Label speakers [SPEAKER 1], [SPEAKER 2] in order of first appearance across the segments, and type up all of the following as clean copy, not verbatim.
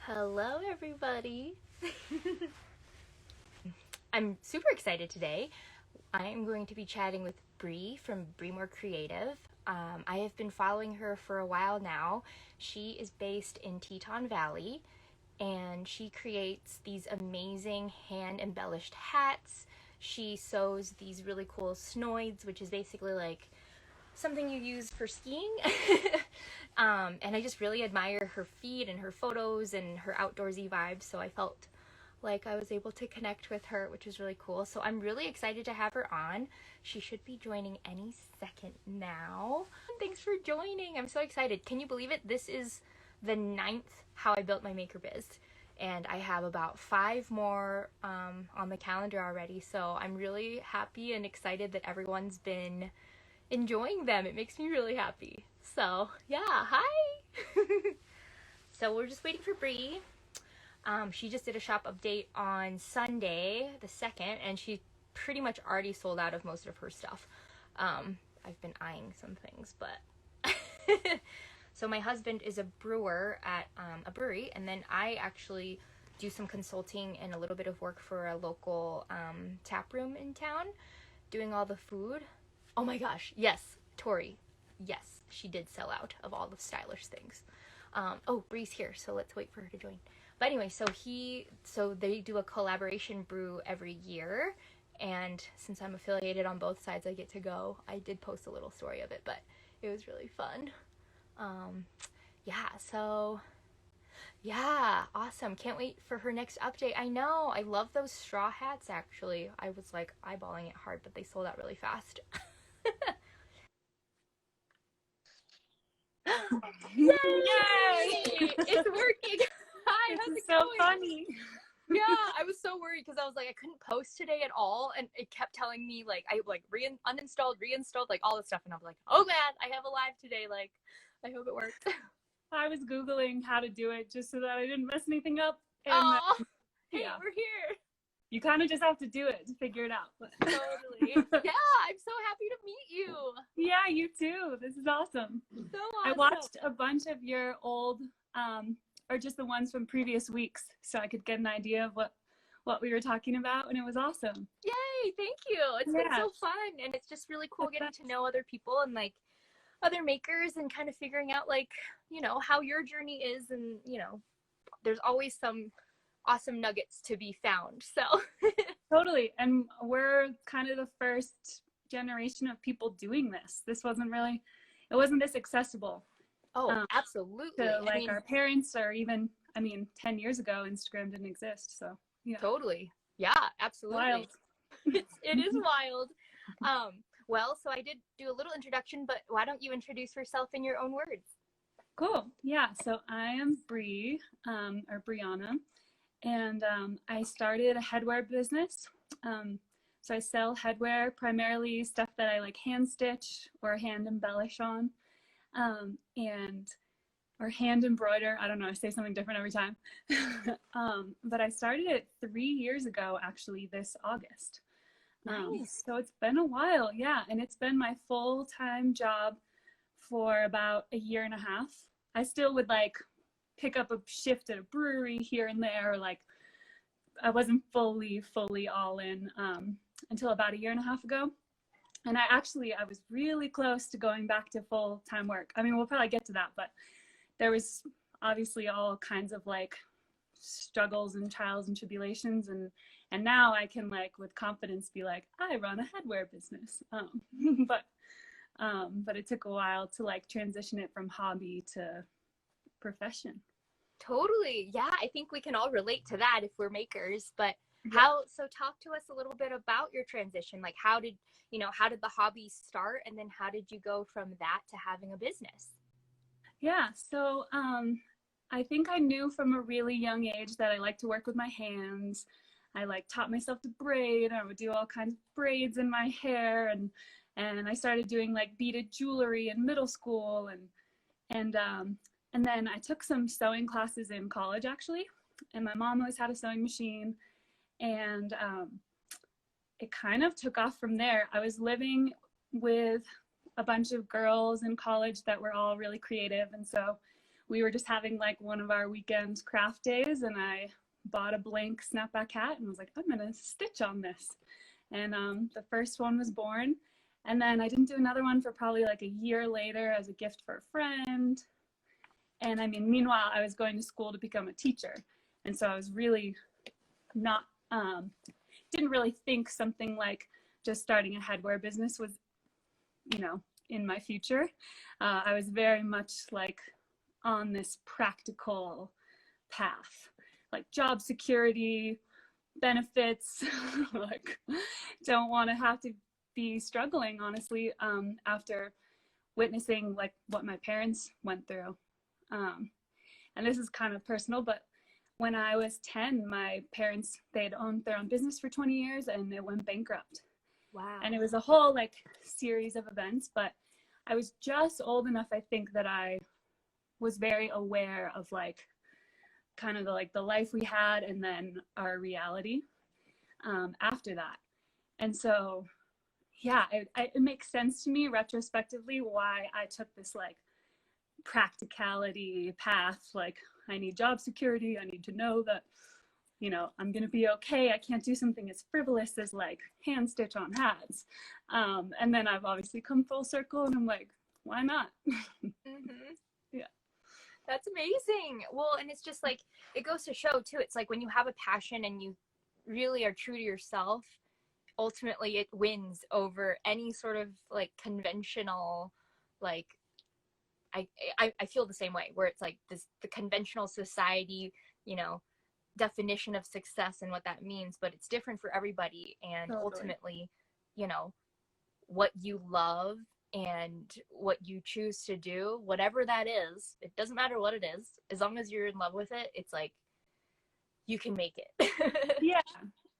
[SPEAKER 1] Hello, everybody. I'm super excited today. I'm going to be chatting with Bree from BriMoore Creative. I have been following her for a while now. She is based in Teton Valley, and she creates these amazing hand-embellished hats. She sews these really cool snoids, which is basically like something you use for skiing. And I just really admire her feed and her photos and her outdoorsy vibes. So I felt like I was able to connect with her, which was really cool. So I'm really excited to have her on. She should be joining any second now. Thanks for joining. I'm so excited. Can you believe it? This is the 9th How I Built My Maker Biz. And I have about 5 more on the calendar already. So I'm really happy and excited that everyone's been enjoying them. It makes me really happy. So yeah, hi. So we're just waiting for Bree. She just did a shop update on Sunday the 2nd, and she pretty much already sold out of most of her stuff. I've been eyeing some things, but so my husband is a brewer at a brewery, and then I actually do some consulting and a little bit of work for a local tap room in town, doing all the food. Oh my gosh, yes, Tori. Yes, she did sell out of all the stylish things. Oh, Bree's here, so let's wait for her to join. But anyway, so they do a collaboration brew every year, and since I'm affiliated on both sides, I get to go. I did post a little story of it, but it was really fun. Yeah, so yeah, awesome. Can't wait for her next update. I know, I love those straw hats actually. I was like eyeballing it hard, but they sold out really fast.
[SPEAKER 2] Yay!
[SPEAKER 1] Yay! It's working. Hi,
[SPEAKER 2] This
[SPEAKER 1] how's
[SPEAKER 2] is
[SPEAKER 1] it
[SPEAKER 2] so
[SPEAKER 1] going?
[SPEAKER 2] funny.
[SPEAKER 1] Yeah, I was so worried because I was like, I couldn't post today at all, and it kept telling me like I like uninstalled, reinstalled, like all this stuff, and I was like, oh man, I have a live today. Like, I hope it works.
[SPEAKER 2] I was Googling how to do it just so that I didn't mess anything up. And
[SPEAKER 1] Oh, hey,
[SPEAKER 2] yeah,
[SPEAKER 1] we're here.
[SPEAKER 2] you kind of just have to do it to figure it out.
[SPEAKER 1] Totally. Yeah, I'm so happy to meet you.
[SPEAKER 2] Yeah, you too. This is awesome.
[SPEAKER 1] So
[SPEAKER 2] I
[SPEAKER 1] awesome.
[SPEAKER 2] watched a bunch of your old, or just the ones from previous weeks, so I could get an idea of what we were talking about, and it was awesome.
[SPEAKER 1] Yay, thank you. It's been so fun, and it's just really cool getting to know other people and like other makers and kind of figuring out like, how your journey is, and there's always some awesome nuggets to be found. So
[SPEAKER 2] Totally. And we're kind of the first generation of people doing this. It wasn't this accessible.
[SPEAKER 1] absolutely.
[SPEAKER 2] To like our parents, or even, 10 years ago, Instagram didn't exist. So yeah.
[SPEAKER 1] Totally. Yeah, absolutely.
[SPEAKER 2] Wild.
[SPEAKER 1] It is wild. Well, so I did do a little introduction, but why don't you introduce yourself in your own words?
[SPEAKER 2] Cool. Yeah. So I am Bree, or Brianna, and I started a headwear business. So I sell headwear, primarily stuff that I like hand stitch or hand embellish on, and or hand embroider. I don't know, I say something different every time. But I started it 3 years ago, actually, this August.
[SPEAKER 1] Nice.
[SPEAKER 2] So it's been a while, yeah, and it's been my full-time job for about a year and a half. I still would like pick up a shift at a brewery here and there, like I wasn't fully all in until about a year and a half ago. And I was really close to going back to full-time work. I mean, we'll probably get to that, but there was obviously all kinds of like struggles and trials and tribulations, and now I can like with confidence be like, I run a headwear business. But it took a while to like transition it from hobby to profession.
[SPEAKER 1] Totally. Yeah, I think we can all relate to that if we're makers. But so talk to us a little bit about your transition. Like how did the hobby start, and then how did you go from that to having a business?
[SPEAKER 2] Yeah, so I think I knew from a really young age that I like to work with my hands. I like taught myself to braid. I would do all kinds of braids in my hair, and I started doing like beaded jewelry in middle school, and then I took some sewing classes in college actually, and my mom always had a sewing machine, and it kind of took off from there. I was living with a bunch of girls in college that were all really creative, and so we were just having like one of our weekend craft days, and I bought a blank snapback hat and was like, I'm gonna stitch on this. And the first one was born. And then I didn't do another one for probably like a year later as a gift for a friend. And I mean, meanwhile, I was going to school to become a teacher. And so I was really not, didn't really think something like just starting a headwear business was, you know, in my future. I was very much like on this practical path, like job security, benefits, like don't want to have to be struggling, honestly, after witnessing like what my parents went through. And this is kind of personal, but when I was 10, my parents, they had owned their own business for 20 years and it went bankrupt.
[SPEAKER 1] Wow.
[SPEAKER 2] And it was a whole like series of events, but I was just old enough, I think, that I was very aware of like kind of the life we had and then our reality after that. And so, yeah, it makes sense to me retrospectively why I took this like practicality path. Like, I need job security. I need to know that, you know, I'm going to be okay. I can't do something as frivolous as like hand stitch on hats. And then I've obviously come full circle and I'm like, why not?
[SPEAKER 1] Mm-hmm.
[SPEAKER 2] Yeah.
[SPEAKER 1] That's amazing. Well, and it's just like, it goes to show too, it's like when you have a passion and you really are true to yourself, ultimately it wins over any sort of like conventional, like, I feel the same way, where it's like this, the conventional society, you know, definition of success and what that means, but it's different for everybody. And
[SPEAKER 2] Totally.
[SPEAKER 1] ultimately, you know, what you love and what you choose to do, whatever that is, it doesn't matter what it is, as long as you're in love with it, it's like you can make it.
[SPEAKER 2] Yeah.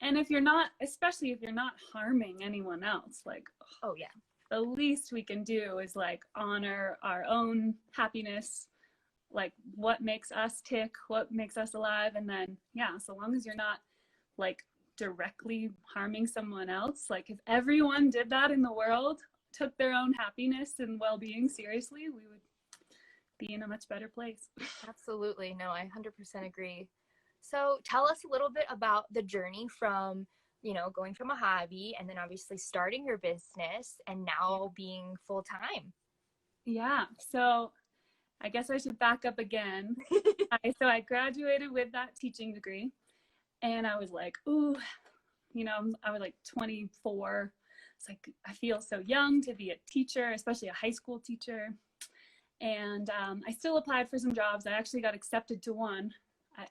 [SPEAKER 2] And if you're not, especially if you're not harming anyone else, like,
[SPEAKER 1] oh yeah,
[SPEAKER 2] the least we can do is like honor our own happiness, like what makes us tick, what makes us alive. And then, yeah, so long as you're not like directly harming someone else, like if everyone did that in the world, took their own happiness and well-being seriously, we would be in a much better place.
[SPEAKER 1] absolutely. No, I 100% agree. So tell us a little bit about the journey from, you know, going from a hobby and then obviously starting your business and now being full time.
[SPEAKER 2] Yeah, so I guess I should back up again. So I graduated with that teaching degree and I was like, ooh, you know, I was like 24. It's like, I feel so young to be a teacher, especially a high school teacher. And I still applied for some jobs. I actually got accepted to one,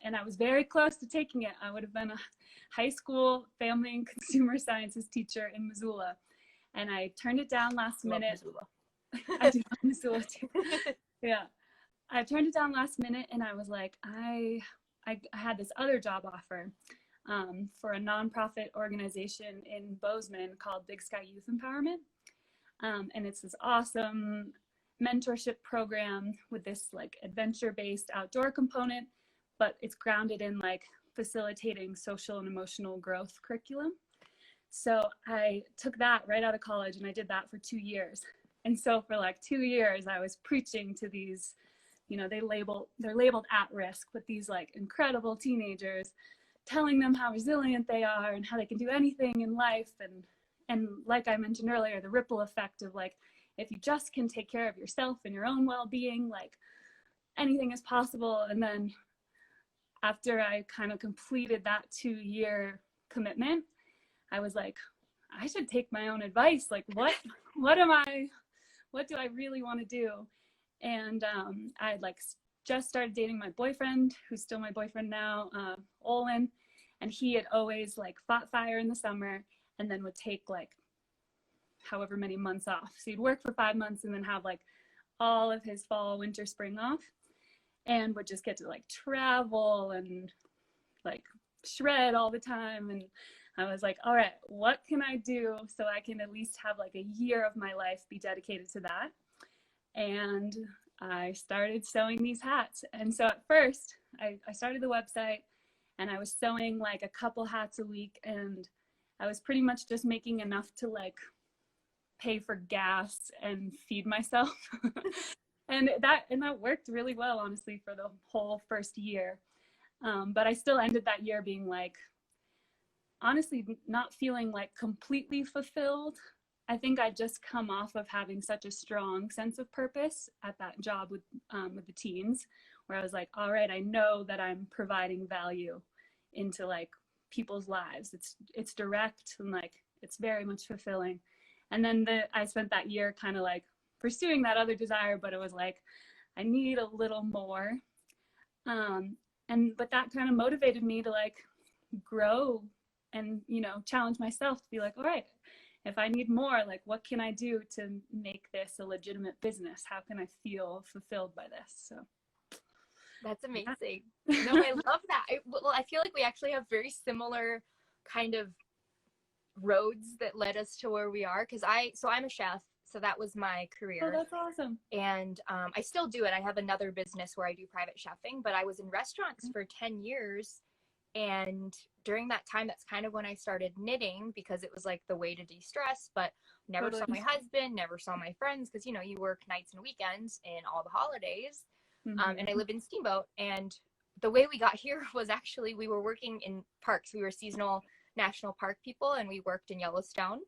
[SPEAKER 2] and I was very close to taking it. I would have been a high school family and consumer sciences teacher in Missoula. And I turned it down last minute. I do love Missoula too. Yeah. I turned it down last minute and I was like, I had this other job offer for a nonprofit organization in Bozeman called Big Sky Youth Empowerment. And it's this awesome mentorship program with this like adventure-based outdoor component, but it's grounded in like facilitating social and emotional growth curriculum. So I took that right out of college and I did that for 2 years. And so for like 2 years, I was preaching to these, you know, they're labeled at risk, but these like incredible teenagers, telling them how resilient they are and how they can do anything in life. And like I mentioned earlier, the ripple effect of like, if you just can take care of yourself and your own well-being, like anything is possible. And then after I kind of completed that 2-year commitment, I was like, I should take my own advice. Like, what do I really want to do? And I had like just started dating my boyfriend, who's still my boyfriend now, Olin, and he had always like fought fire in the summer and then would take like however many months off. So he'd work for 5 months and then have like all of his fall, winter, spring off, and would just get to like travel and like shred all the time. And I was like, all right, what can I do so I can at least have like a year of my life be dedicated to that? And I started sewing these hats. And so at first I started the website and I was sewing like a couple hats a week, and I was pretty much just making enough to like pay for gas and feed myself. And that worked really well, honestly, for the whole first year. But I still ended that year being like, honestly, not feeling like completely fulfilled. I think I just come off of having such a strong sense of purpose at that job with the teens, where I was like, all right, I know that I'm providing value into like people's lives. It's direct and like it's very much fulfilling. And then I spent that year kind of like pursuing that other desire, but it was like I need a little more. But that kind of motivated me to like grow and challenge myself to be like, all right, if I need more, like what can I do to make this a legitimate business? How can I feel fulfilled by this? So
[SPEAKER 1] That's amazing. No, I love that. I feel like we actually have very similar kind of roads that led us to where we are, because I'm a chef, so that was my career.
[SPEAKER 2] Oh, that's awesome.
[SPEAKER 1] And I still do it. I have another business where I do private chefing, but I was in restaurants for 10 years. And during that time, that's kind of when I started knitting, because it was like the way to de-stress, but never saw my husband, never saw my friends, because you work nights and weekends and all the holidays. And I live in Steamboat. And the way we got here was actually we were working in parks. We were seasonal national park people, and we worked in Yellowstone.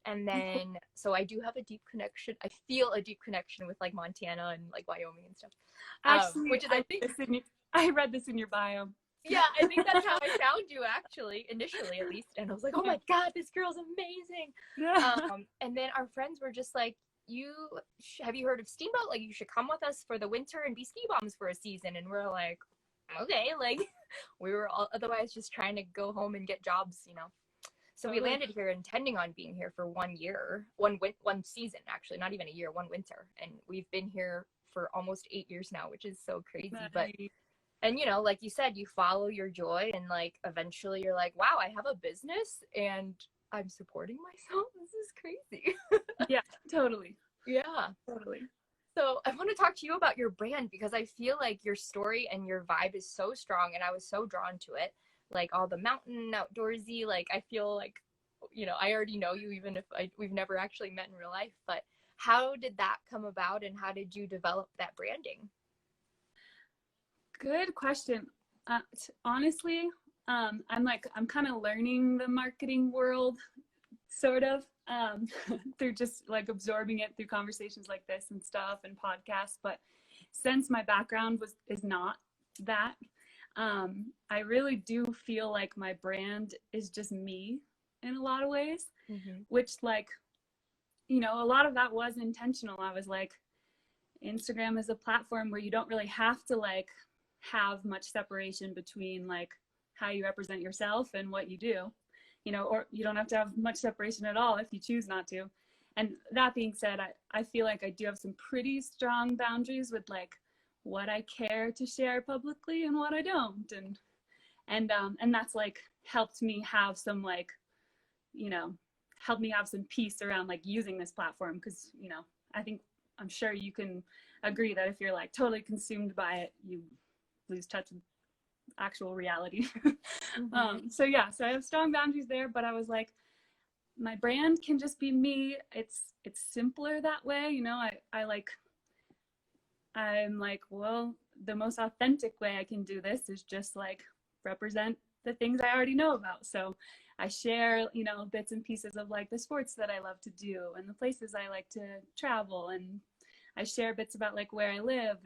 [SPEAKER 1] And then, so I do have a deep connection. I feel a deep connection with like Montana and like Wyoming and stuff.
[SPEAKER 2] Actually,
[SPEAKER 1] which is, I think,
[SPEAKER 2] I read this in your bio.
[SPEAKER 1] Yeah, I think that's how I found you, actually, initially at least. And I was like, oh my God, this girl's amazing. And then our friends were just like, have you heard of Steamboat? Like, you should come with us for the winter and be ski bums for a season. And we're like, okay, like we were all otherwise just trying to go home and get jobs. So we landed here intending on being here for 1 year, one season, actually, not even a year, one winter. And we've been here for almost 8 years now, which is so crazy. But and like you said, you follow your joy, and like eventually you're like, wow, I have a business and I'm supporting myself. This is crazy.
[SPEAKER 2] Yeah, totally.
[SPEAKER 1] Yeah,
[SPEAKER 2] totally.
[SPEAKER 1] So I want to talk to you about your brand, because I feel like your story and your vibe is so strong, and I was so drawn to it. Like all the mountain outdoorsy, like I feel like, I already know you, even if we've never actually met in real life. But how did that come about, and how did you develop that branding?
[SPEAKER 2] Good question. Honestly, I'm kind of learning the marketing world, sort of, through just like absorbing it through conversations like this and stuff and podcasts. But since my background is not that, I really do feel like my brand is just me in a lot of ways, which like, a lot of that was intentional. I was like, Instagram is a platform where you don't really have to like have much separation between like how you represent yourself and what you do, or you don't have to have much separation at all if you choose not to. And that being said, I feel like I do have some pretty strong boundaries with like what I care to share publicly and what I don't. And that's like helped me have some like, helped me have some peace around like using this platform. Because, I'm sure you can agree that if you're like totally consumed by it, you lose touch with actual reality. So I have strong boundaries there, but I was like, my brand can just be me. It's simpler that way. I'm like, well, the most authentic way I can do this is just like represent the things I already know about. So I share, bits and pieces of like the sports that I love to do and the places I like to travel, and I share bits about like where I live,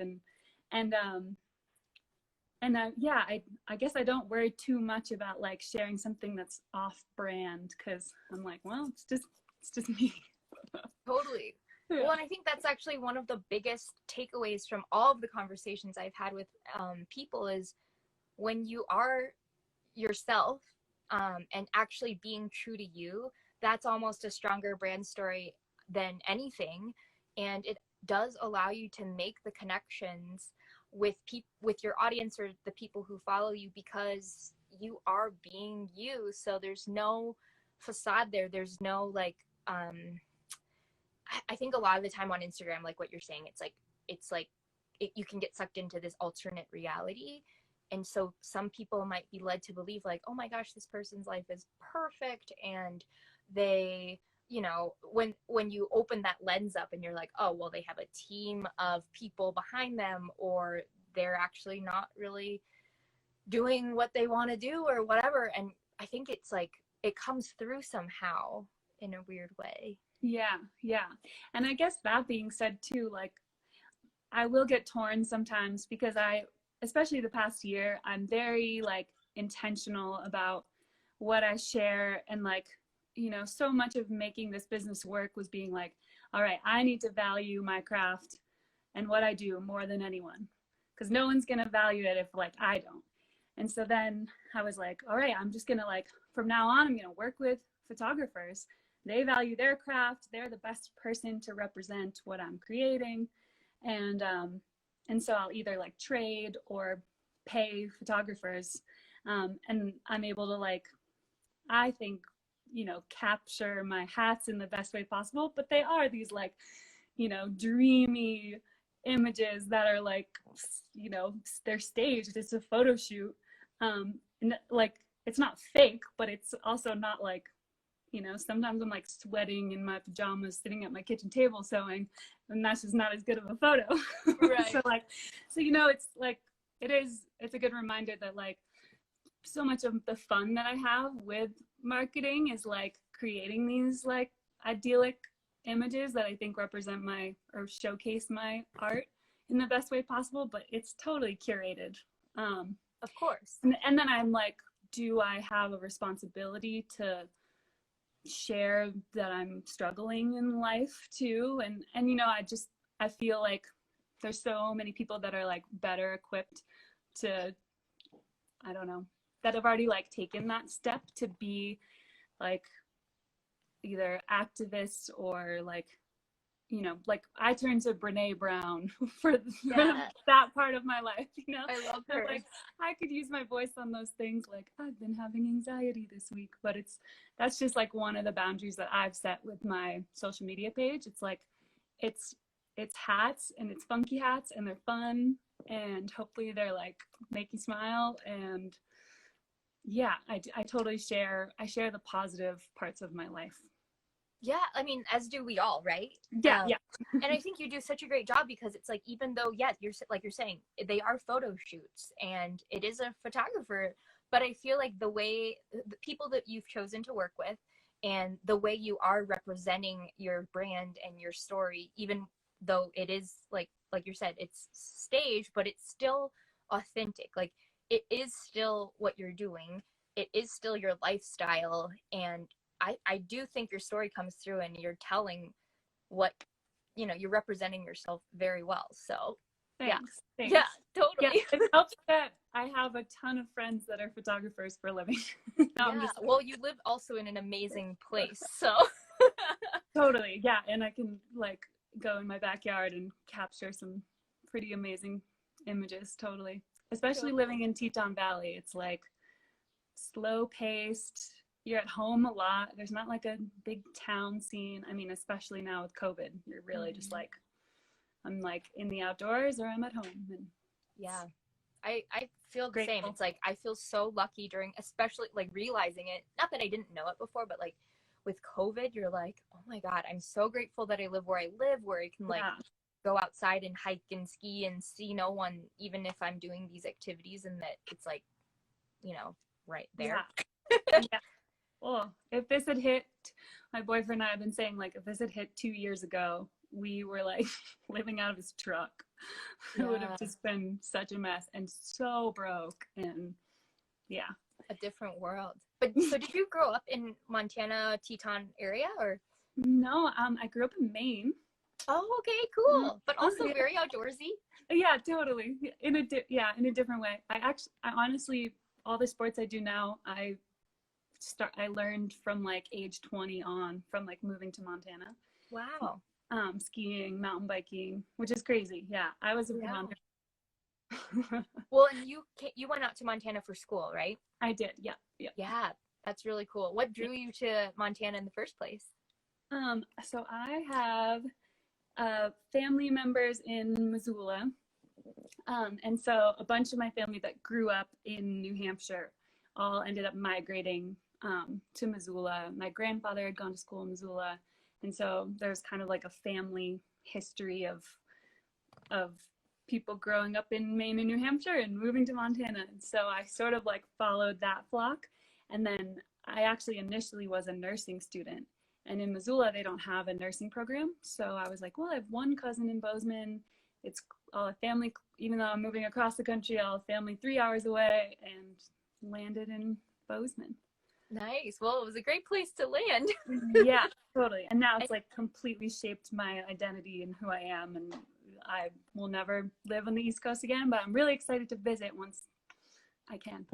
[SPEAKER 2] I guess I don't worry too much about like sharing something that's off brand, because I'm like, well, it's just me.
[SPEAKER 1] Totally. Yeah. Well, and I think that's actually one of the biggest takeaways from all of the conversations I've had with people is when you are yourself and actually being true to you, that's almost a stronger brand story than anything. And it does allow you to make the connections with your audience or the people who follow you, because you are being you. So there's no facade there. There's no like I think a lot of the time on Instagram, like what you're saying, you can get sucked into this alternate reality. And so some people might be led to believe like, oh my gosh, this person's life is perfect, and they you know, when you open that lens up and you're like, oh, well, they have a team of people behind them, or they're actually not really doing what they want to do or whatever. And I think it's like it comes through somehow in a weird way.
[SPEAKER 2] Yeah, yeah. And I guess that being said too, like I will get torn sometimes because especially the past year, I'm very like intentional about what I share. And like, you know, so much of making this business work was being like, all right, I need to value my craft and what I do more than anyone, because no one's going to value it if like I don't. And so then I was like, all right, I'm just going to like, from now on, I'm going to work with photographers. They value their craft. They're the best person to represent what I'm creating. And so I'll either like trade or pay photographers. And I'm able to like, I think, you know, capture my hats in the best way possible, but they are these like, you know, dreamy images that are like, you know, they're staged. It's a photo shoot. And like, it's not fake, but it's also not like, you know, sometimes I'm like sweating in my pajamas sitting at my kitchen table sewing, and that's just not as good of a photo.
[SPEAKER 1] Right.
[SPEAKER 2] So you know, it's like it's a good reminder that like so much of the fun that I have with marketing is like creating these like idyllic images that I think represent my or showcase my art in the best way possible, but it's totally curated.
[SPEAKER 1] Of course.
[SPEAKER 2] And then I'm like, do I have a responsibility to share that I'm struggling in life too? And you know, I feel like there's so many people that are like better equipped to, I don't know, that have already like taken that step to be like either activists or like, you know, like I turned to Brene Brown for that part of my life, you know.
[SPEAKER 1] I love her.
[SPEAKER 2] Like I could use my voice on those things, like I've been having anxiety this week, but that's just like one of the boundaries that I've set with my social media page. It's like it's hats, and it's funky hats, and they're fun, and hopefully they're like make you smile. And yeah, I totally share the positive parts of my life.
[SPEAKER 1] Yeah, I mean, as do we all, right?
[SPEAKER 2] Yeah.
[SPEAKER 1] And I think you do such a great job, because it's like, even though, yeah, you're like you're saying, they are photo shoots and it is a photographer, but I feel like the people that you've chosen to work with and the way you are representing your brand and your story, even though it is like you said, it's staged, but it's still authentic. Like, it is still what you're doing. It is still your lifestyle. And I do think your story comes through, and you're telling what, you know, you're representing yourself very well. So
[SPEAKER 2] Thanks.
[SPEAKER 1] Yeah, totally.
[SPEAKER 2] Yeah, it helps that I have a ton of friends that are photographers for a living.
[SPEAKER 1] Well, you live also in an amazing place, so.
[SPEAKER 2] Totally, yeah, and I can like go in my backyard and capture some pretty amazing images, totally. Especially living in Teton Valley, it's like slow paced. You're at home a lot. There's not like a big town scene. I mean, especially now with COVID, you're really just like, I'm like in the outdoors or I'm at home. And
[SPEAKER 1] yeah, I feel the same. It's like, I feel so lucky during, especially like realizing it, not that I didn't know it before, but like with COVID, you're like, oh my God, I'm so grateful that I live, where I can like go outside and hike and ski and see no one, even if I'm doing these activities, and that it's like, you know, right there.
[SPEAKER 2] Yeah. Well, if this had hit, my boyfriend and I have been saying, like, if this had hit 2 years ago, we were like living out of his truck. It would have just been such a mess and so broke. And yeah,
[SPEAKER 1] a different world. But so did you grow up in Montana, Teton area, or?
[SPEAKER 2] No, I grew up in Maine.
[SPEAKER 1] Oh, okay, cool. But also very outdoorsy.
[SPEAKER 2] Yeah, totally. In a different way. I honestly, all the sports I do now, I learned from like age 20 on, from like moving to Montana.
[SPEAKER 1] Wow.
[SPEAKER 2] Skiing, mountain biking, which is crazy. Yeah, I was a Montana.
[SPEAKER 1] Well, and you went out to Montana for school, right?
[SPEAKER 2] I did. Yeah.
[SPEAKER 1] Yeah, that's really cool. What drew you to Montana in the first place?
[SPEAKER 2] So I have family members in Missoula, and so a bunch of my family that grew up in New Hampshire all ended up migrating to Missoula. My grandfather had gone to school in Missoula, and so there's kind of like a family history of people growing up in Maine and New Hampshire and moving to Montana. And so I sort of like followed that flock. And then I actually initially was a nursing student. And in Missoula, they don't have a nursing program. So I was like, well, I have one cousin in Bozeman. It's all a family, even though I'm moving across the country, all a family 3 hours away, and landed in Bozeman.
[SPEAKER 1] Nice. Well, it was a great place to land.
[SPEAKER 2] Yeah, totally. And now it's like completely shaped my identity and who I am. And I will never live on the East Coast again, but I'm really excited to visit once I can.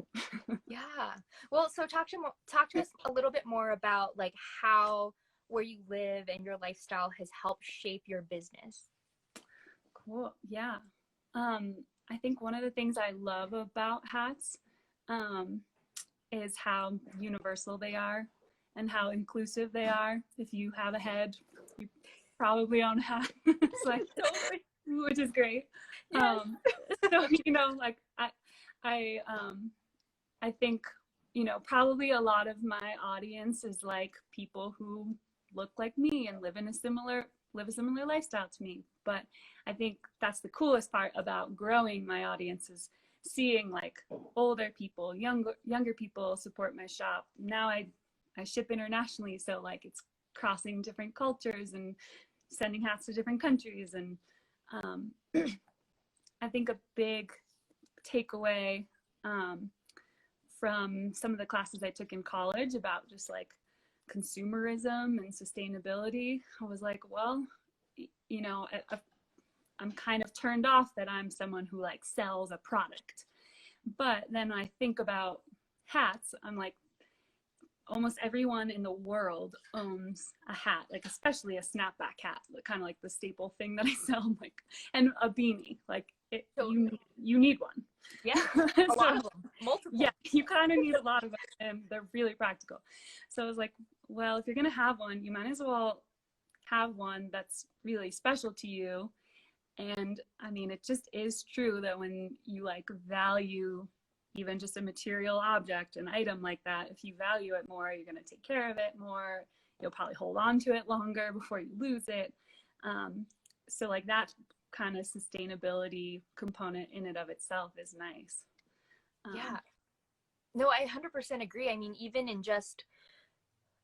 [SPEAKER 1] Yeah. Well, so talk to us a little bit more about like how where you live and your lifestyle has helped shape your business.
[SPEAKER 2] Cool. Yeah. I think one of the things I love about hats is how universal they are and how inclusive they are. If you have a head, you probably own a hat. It's like, totally. Which is great.
[SPEAKER 1] Yes.
[SPEAKER 2] So, you know, like I think, you know, probably a lot of my audience is like people who look like me and live a similar lifestyle to me. But I think that's the coolest part about growing my audience is seeing like older people, younger people support my shop. Now I ship internationally, so like it's crossing different cultures and sending hats to different countries. And I think a big takeaway from some of the classes I took in college about just like consumerism and sustainability, I was like, well, you know, I'm kind of turned off that I'm someone who like sells a product. But then I think about hats, I'm like, almost everyone in the world owns a hat, like especially a snapback hat, kind of like the staple thing that I sell, like, and a beanie, like you need one.
[SPEAKER 1] Yeah, a lot of them, multiple.
[SPEAKER 2] Yeah, you kind of need a lot of them, and they're really practical. So I was like, well, if you're gonna have one, you might as well have one that's really special to you. And I mean, it just is true that when you like value even just a material object, an item like that, if you value it more, you're going to take care of it more. You'll probably hold on to it longer before you lose it. So like that kind of sustainability component in and of itself is nice.
[SPEAKER 1] Yeah. No, I 100% agree. I mean, even in just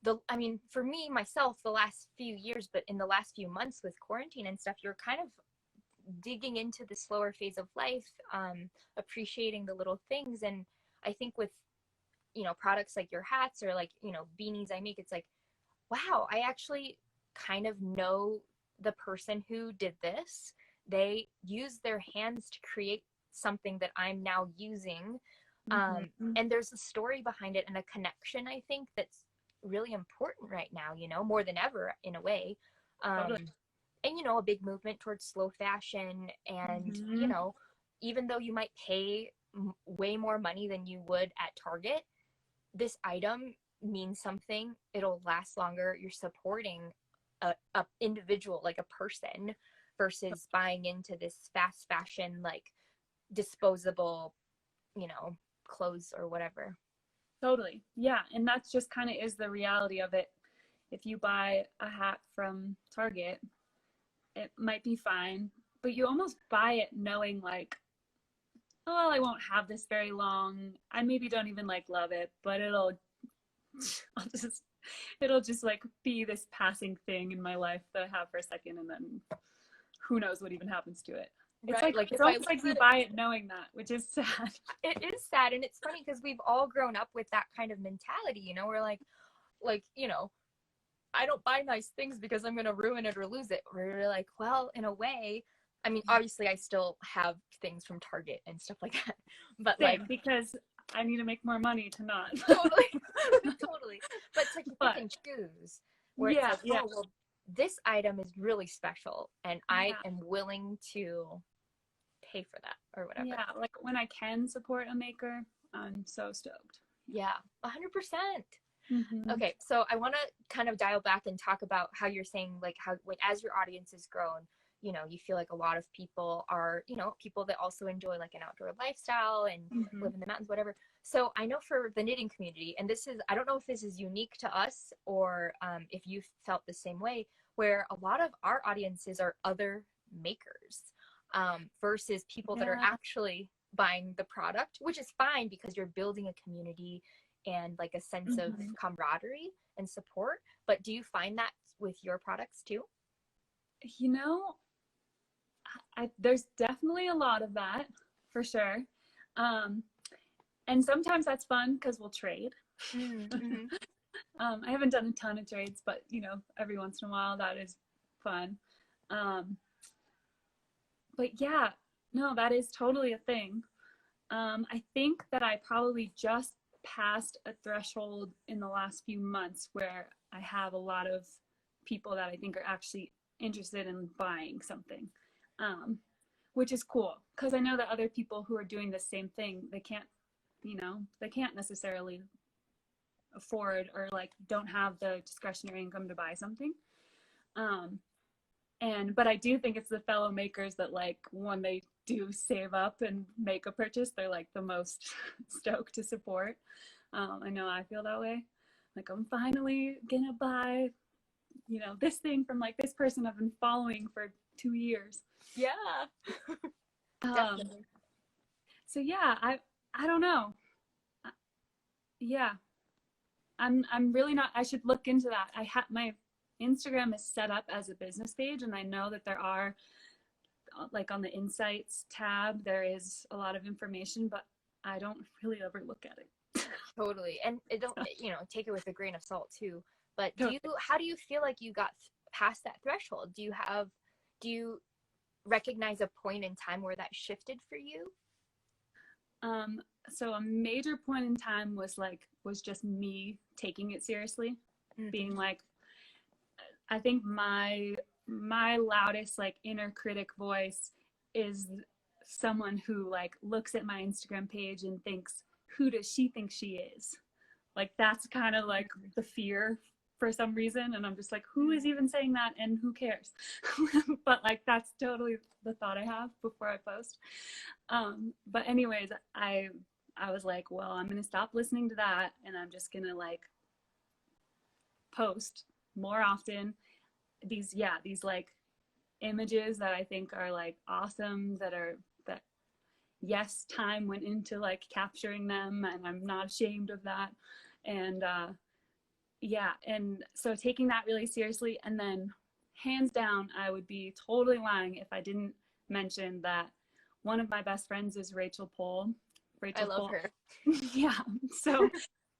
[SPEAKER 1] for me, myself, the last few years, but in the last few months with quarantine and stuff, you're kind of digging into the slower phase of life, appreciating the little things. And I think with, you know, products like your hats or like, you know, beanies I make, it's like, wow, I actually kind of know the person who did this. They used their hands to create something that I'm now using. And there's a story behind it and a connection, I think, that's really important right now, you know, more than ever in a way.
[SPEAKER 2] Totally.
[SPEAKER 1] And, you know, a big movement towards slow fashion. And, you know, even though you might pay way more money than you would at Target, this item means something. It'll last longer. You're supporting a individual, like a person, versus buying into this fast fashion, like disposable, you know, clothes or whatever.
[SPEAKER 2] Totally. Yeah. And that's just kind of is the reality of it. If you buy a hat from Target, it might be fine, but you almost buy it knowing like, oh, well, I won't have this very long. I maybe don't even like love it, but it'll just like be this passing thing in my life that I have for a second, and then who knows what even happens to it. It's
[SPEAKER 1] right?
[SPEAKER 2] like it's almost like you buy it knowing that, which is sad.
[SPEAKER 1] It is sad, and it's funny because we've all grown up with that kind of mentality, you know. We're like, you know, I don't buy nice things because I'm going to ruin it or lose it. We're like, well, in a way, I mean, obviously I still have things from Target and stuff like that, but
[SPEAKER 2] Same,
[SPEAKER 1] like,
[SPEAKER 2] because I need to make more money to not.
[SPEAKER 1] totally, totally. But it's like you pick and choose, where it's like, oh, well, this item is really special, and I am willing to pay for that or whatever.
[SPEAKER 2] Yeah, like when I can support a maker, I'm so stoked.
[SPEAKER 1] Yeah, 100%. Okay, so I want to kind of dial back and talk about how you're saying, like, how as your audience has grown, you feel like a lot of people are, people that also enjoy like an outdoor lifestyle and
[SPEAKER 2] Mm-hmm.
[SPEAKER 1] live in the mountains, whatever. So I know for the knitting community, and I don't know if this is unique to us or if you felt the same way, where a lot of our audiences are other makers versus people that are
[SPEAKER 2] Yeah.
[SPEAKER 1] actually buying the product, which is fine because you're building a community and like a sense of
[SPEAKER 2] Mm-hmm.
[SPEAKER 1] camaraderie and support. But do you find that with your products too?
[SPEAKER 2] You know, there's definitely a lot of that for sure. Um, and sometimes that's fun because we'll trade.
[SPEAKER 1] Mm-hmm.
[SPEAKER 2] I haven't done a ton of trades, but you know, every once in a while that is fun. Um, but yeah, no, that is totally a thing. I think that I probably just passed a threshold in the last few months where I have a lot of people that I think are actually interested in buying something, um, which is cool because I know that other people who are doing the same thing, they can't necessarily afford or like don't have the discretionary income to buy something. Um, but I do think it's the fellow makers that like when they do save up and make a purchase, they're like the most stoked to support. I know I feel that way. Like I'm finally gonna buy, this thing from like this person I've been following for 2 years.
[SPEAKER 1] Yeah,
[SPEAKER 2] Um,
[SPEAKER 1] definitely.
[SPEAKER 2] so yeah, I don't know. Yeah, I'm really not. I should look into that. I have my Instagram is set up as a business page, and I know that there are like on the insights tab there is a lot of information, but I don't really ever look at it.
[SPEAKER 1] Totally. And it don't, take it with a grain of salt too. But
[SPEAKER 2] Totally.
[SPEAKER 1] how do you feel like you got past that threshold? Do you recognize a point in time where that shifted for you?
[SPEAKER 2] So a major point in time was just me taking it seriously, being
[SPEAKER 1] Mm-hmm.
[SPEAKER 2] like, I think my loudest like inner critic voice is someone who like looks at my Instagram page and thinks, who does she think she is? Like that's kind of like the fear for some reason, and I'm just like, who is even saying that and who cares? But like that's totally the thought I have before I post. But anyways, I was like, well, I'm gonna stop listening to that and I'm just gonna like post more often these like images that I think are like awesome, that yes, time went into like capturing them and I'm not ashamed of that. And yeah, and so taking that really seriously, and then hands down, I would be totally lying if I didn't mention that one of my best friends is Rachel Pohl.
[SPEAKER 1] I
[SPEAKER 2] Rachel
[SPEAKER 1] love
[SPEAKER 2] Pohl.
[SPEAKER 1] her.
[SPEAKER 2] Yeah. So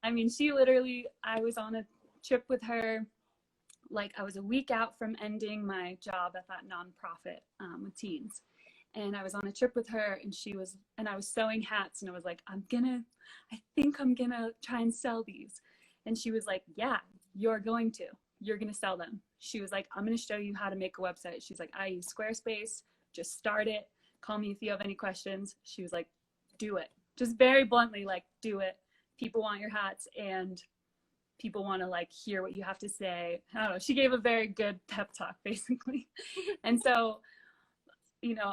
[SPEAKER 2] I mean, she literally, I was on a trip with her, like I was a week out from ending my job at that nonprofit with teens. And I was on a trip with her and I was sewing hats and I was like, I think I'm gonna try and sell these. And she was like, yeah, you're going to sell them. She was like, I'm gonna show you how to make a website. She's like, I use Squarespace, just start it. Call me if you have any questions. She was like, do it. Just very bluntly, like, do it. People want your hats and people want to like hear what you have to say. I don't know. She gave a very good pep talk basically. And so,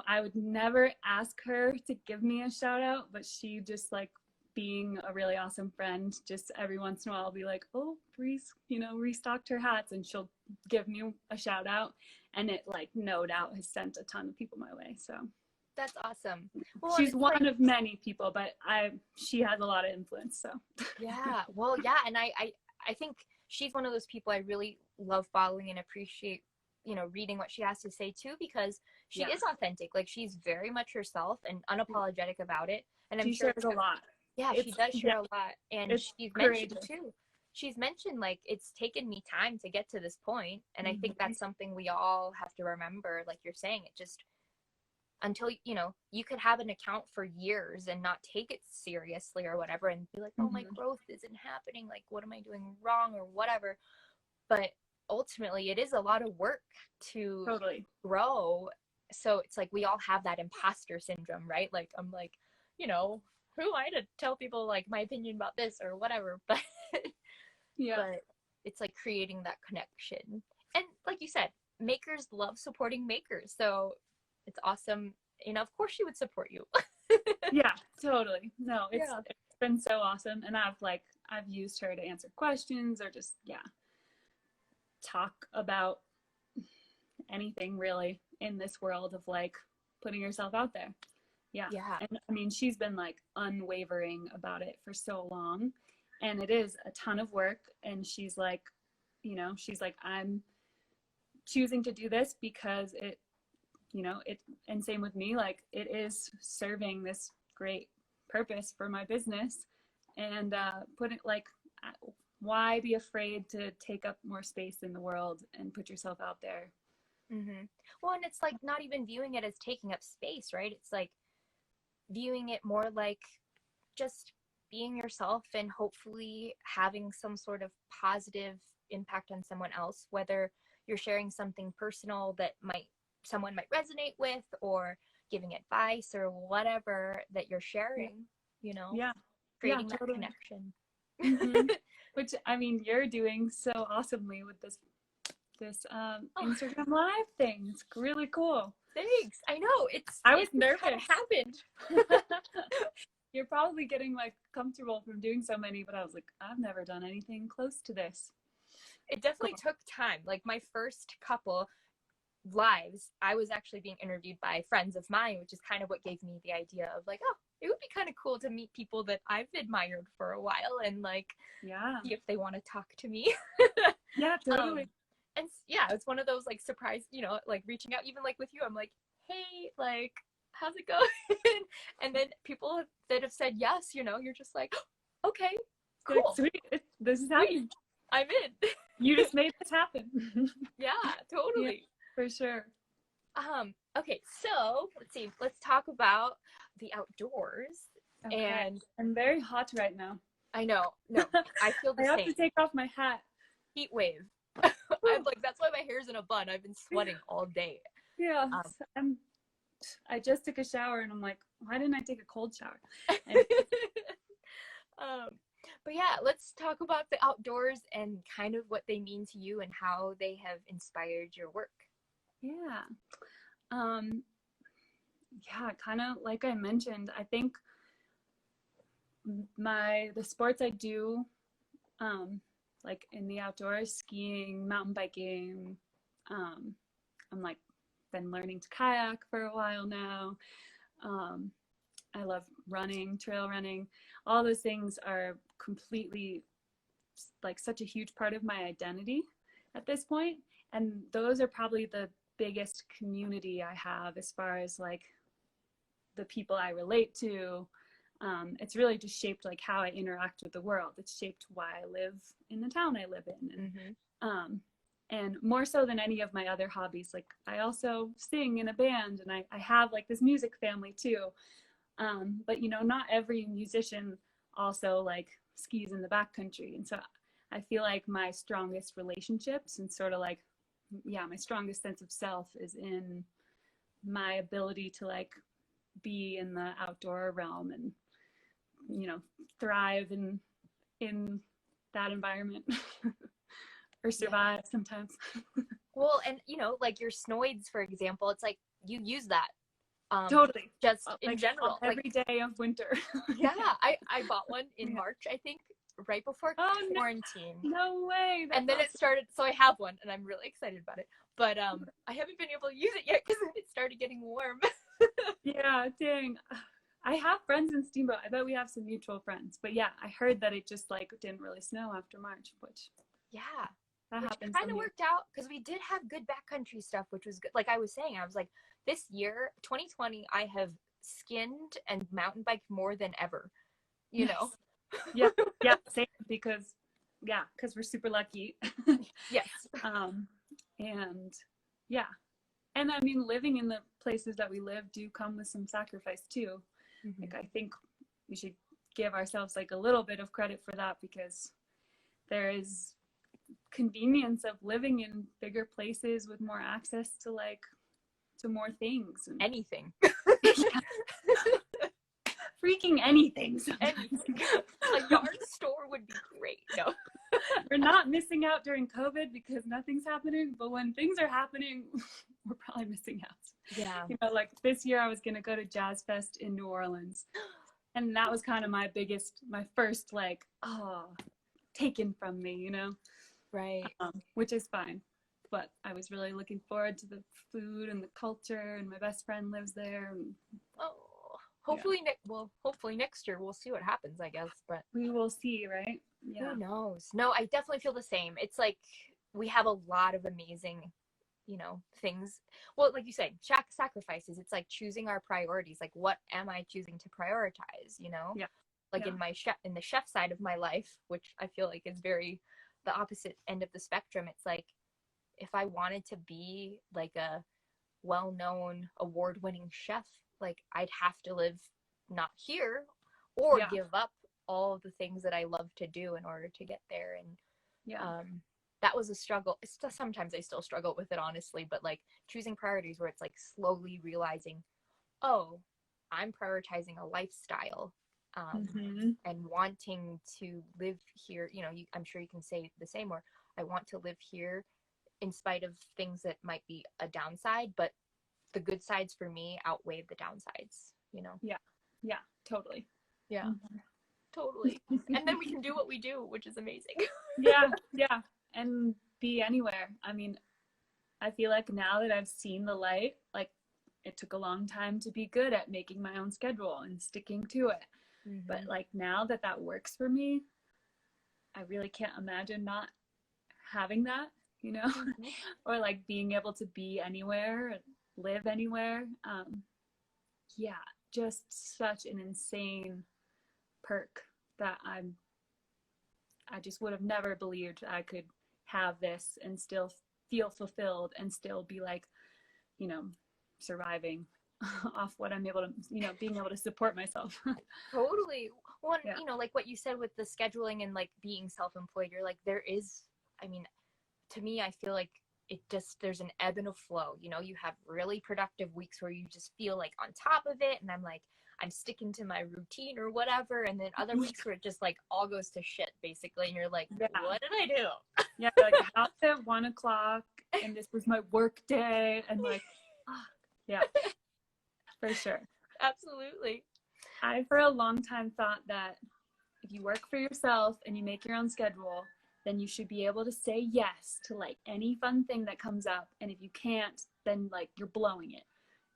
[SPEAKER 2] I would never ask her to give me a shout out, but she just like being a really awesome friend, just every once in a while I'll be like, oh, Bree's, restocked her hats and she'll give me a shout out. And it like no doubt has sent a ton of people my way. So
[SPEAKER 1] That's awesome. Well, and
[SPEAKER 2] she's
[SPEAKER 1] it's
[SPEAKER 2] one
[SPEAKER 1] like,
[SPEAKER 2] of many people, but she has a lot of influence. So
[SPEAKER 1] yeah, well, yeah. And I think she's one of those people I really love following and appreciate, reading what she has to say too, because she
[SPEAKER 2] yeah,
[SPEAKER 1] is authentic. Like she's very much herself and unapologetic about it. And I'm
[SPEAKER 2] she
[SPEAKER 1] sure
[SPEAKER 2] shares a lot.
[SPEAKER 1] yeah, she
[SPEAKER 2] It's
[SPEAKER 1] does
[SPEAKER 2] yeah,
[SPEAKER 1] share a lot. And
[SPEAKER 2] it's
[SPEAKER 1] she's mentioned
[SPEAKER 2] courageous.
[SPEAKER 1] too. She's mentioned like it's taken me time to get to this point. And I think
[SPEAKER 2] Mm-hmm.
[SPEAKER 1] that's something we all have to remember. Like you're saying, it just until you could have an account for years and not take it seriously or whatever and be like, oh, my
[SPEAKER 2] Mm-hmm.
[SPEAKER 1] growth isn't happening, like what am I doing wrong or whatever. But ultimately it is a lot of work to
[SPEAKER 2] Totally.
[SPEAKER 1] grow. So it's like we all have that imposter syndrome, right? Like I'm like, who am I to tell people like my opinion about this or whatever.
[SPEAKER 2] Yeah.
[SPEAKER 1] But it's like creating that connection. And like you said, makers love supporting makers. So it's awesome. You know, of course she would support you.
[SPEAKER 2] Yeah, totally. No,
[SPEAKER 1] Yeah.
[SPEAKER 2] it's been so awesome. And I've used her to answer questions or just, talk about anything really in this world of like putting yourself out there. Yeah.
[SPEAKER 1] Yeah.
[SPEAKER 2] And I mean, she's been like unwavering about it for so long, and it is a ton of work. And she's like, I'm choosing to do this because and same with me, like it is serving this great purpose for my business. And put it like, why be afraid to take up more space in the world and put yourself out there?
[SPEAKER 1] Mm-hmm. Well, and it's like not even viewing it as taking up space, right? It's like viewing it more like just being yourself and hopefully having some sort of positive impact on someone else, whether you're sharing something personal that someone might resonate with, or giving advice or whatever that you're sharing,
[SPEAKER 2] Yeah.
[SPEAKER 1] creating
[SPEAKER 2] Yeah,
[SPEAKER 1] that
[SPEAKER 2] totally.
[SPEAKER 1] connection.
[SPEAKER 2] Mm-hmm. Which, I mean, you're doing so awesomely with this Instagram live thing. It's really cool.
[SPEAKER 1] Thanks. I know
[SPEAKER 2] I was nervous.
[SPEAKER 1] Kind of happened.
[SPEAKER 2] You're probably getting like comfortable from doing so many, but I was like, I've never done anything close to this.
[SPEAKER 1] It definitely took time. Like my first couple lives, I was actually being interviewed by friends of mine, which is kind of what gave me the idea of like, oh, it would be kind of cool to meet people that I've admired for a while and like, see if they want to talk to me.
[SPEAKER 2] Yeah, totally.
[SPEAKER 1] And yeah, it's one of those like surprise, like reaching out, even like with you, I'm like, hey, like, how's it going? And then people that have said yes, you're just like, okay, cool.
[SPEAKER 2] Like, sweet. This is happening.
[SPEAKER 1] I'm in.
[SPEAKER 2] You just made this happen.
[SPEAKER 1] Yeah, totally.
[SPEAKER 2] Yeah, for sure.
[SPEAKER 1] Okay, so let's talk about the outdoors.
[SPEAKER 2] Okay.
[SPEAKER 1] And
[SPEAKER 2] I'm very hot right now.
[SPEAKER 1] I know. No, I feel the
[SPEAKER 2] I
[SPEAKER 1] same.
[SPEAKER 2] have to take off my hat.
[SPEAKER 1] Heat wave. I'm like, that's why my hair's in a bun. I've been sweating all day.
[SPEAKER 2] Yeah. I just took a shower and I'm like, why didn't I take a cold shower?
[SPEAKER 1] But yeah, let's talk about the outdoors and kind of what they mean to you and how they have inspired your work.
[SPEAKER 2] Yeah. Kind of like I mentioned, I think the sports I do, like in the outdoors, skiing, mountain biking, I'm like been learning to kayak for a while now. I love running, trail running. All those things are completely like such a huge part of my identity at this point. And those are probably the biggest community I have as far as like the people I relate to. It's really just shaped like how I interact with the world. It's shaped why I live in the town I live in. And, and more so than any of my other hobbies, like I also sing in a band, and I have like this music family too. But not every musician also like skis in the backcountry. And so I feel like my strongest relationships and sort of like, my strongest sense of self is in my ability to like be in the outdoor realm and, thrive in that environment or survive sometimes.
[SPEAKER 1] Well, and like your snoids, for example, it's like you use that
[SPEAKER 2] totally
[SPEAKER 1] just in general
[SPEAKER 2] every day of winter.
[SPEAKER 1] Yeah, I bought one in March, I think, right before quarantine.
[SPEAKER 2] No way.
[SPEAKER 1] And then it started, so I have one and I'm really excited about it, but I haven't been able to use it yet because it started getting warm.
[SPEAKER 2] Yeah, dang. I have friends in Steamboat. I bet we have some mutual friends. But yeah, I heard that it just like didn't really snow after March, which
[SPEAKER 1] Which kind of worked out because we did have good backcountry stuff, which was good. Like I was saying, I was like, this year, 2020, I have skinned and mountain biked more than ever, know?
[SPEAKER 2] Yeah, same, because we're super lucky.
[SPEAKER 1] Yes.
[SPEAKER 2] And yeah. And I mean, living in the places that we live do come with some sacrifice too. Like, I think we should give ourselves like a little bit of credit for that, because there is convenience of living in bigger places with more access to more things and
[SPEAKER 1] anything.
[SPEAKER 2] Freaking anything.
[SPEAKER 1] Anything. A yard store would be great. No.
[SPEAKER 2] We're not missing out during COVID because nothing's happening, but when things are happening, we're probably missing out.
[SPEAKER 1] Yeah.
[SPEAKER 2] You know, like this year I was going to go to Jazz Fest in New Orleans. And that was kind of my first, like, taken from me, you know?
[SPEAKER 1] Right.
[SPEAKER 2] Which is fine. But I was really looking forward to the food and the culture, and my best friend lives there. And,
[SPEAKER 1] hopefully, hopefully next year we'll see what happens, I guess. But
[SPEAKER 2] we will see, right? Yeah.
[SPEAKER 1] who knows? No, I definitely feel the same. It's like we have a lot of amazing, things. Well, like you said, sacrifices. It's like choosing our priorities. Like, what am I choosing to prioritize?
[SPEAKER 2] Yeah.
[SPEAKER 1] Like in the chef side of my life, which I feel like is very the opposite end of the spectrum. It's like, if I wanted to be like a well-known award-winning chef, like I'd have to live not here or give up all of the things that I love to do in order to get there. And that was a struggle. Sometimes I still struggle with it, honestly, but like choosing priorities where it's like slowly realizing, oh, I'm prioritizing a lifestyle and wanting to live here. I'm sure you can say the same, or I want to live here in spite of things that might be a downside, but the good sides for me outweigh the downsides,
[SPEAKER 2] Yeah, totally.
[SPEAKER 1] Yeah, totally. And then we can do what we do, which is amazing.
[SPEAKER 2] Yeah, and be anywhere. I mean, I feel like now that I've seen the light, like it took a long time to be good at making my own schedule and sticking to it. But like now that works for me, I really can't imagine not having that, or like being able to be anywhere and live anywhere. Yeah, just such an insane perk that I just would have never believed I could have this and still feel fulfilled and still be like, surviving off what I'm able to, being able to support myself.
[SPEAKER 1] Totally. Well, like what you said with the scheduling and like being self-employed, you're like, to me, I feel like there's an ebb and a flow. You have really productive weeks where you just feel like on top of it. And I'm sticking to my routine or whatever. And then other weeks where it just like all goes to shit, basically. And you're like, what did I do?
[SPEAKER 2] Yeah, like I got to 1:00 and this was my work day. And like, yeah, for sure.
[SPEAKER 1] Absolutely.
[SPEAKER 2] I, for a long time, thought that if you work for yourself and you make your own schedule, then you should be able to say yes to like any fun thing that comes up. And if you can't, then like you're blowing it.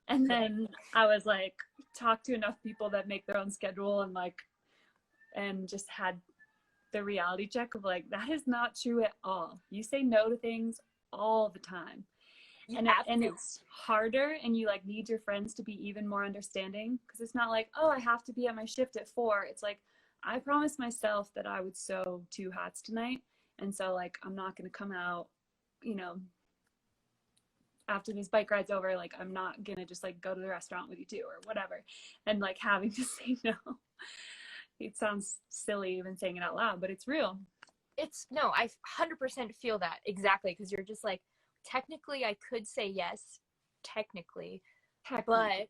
[SPEAKER 2] And then I was like, talk to enough people that make their own schedule and just had the reality check of like, that is not true at all. You say no to things all the time. And it's harder, and you like need your friends to be even more understanding, because it's not like, oh, I have to be at my shift at 4. It's like, I promised myself that I would sew 2 hats tonight. And so like, I'm not going to come out, after this bike ride's over, like, I'm not going to just like go to the restaurant with you too, or whatever. And like having to say no, it sounds silly even saying it out loud, but it's real.
[SPEAKER 1] No, I 100% feel that exactly. Cause you're just like, technically I could say yes, technically. But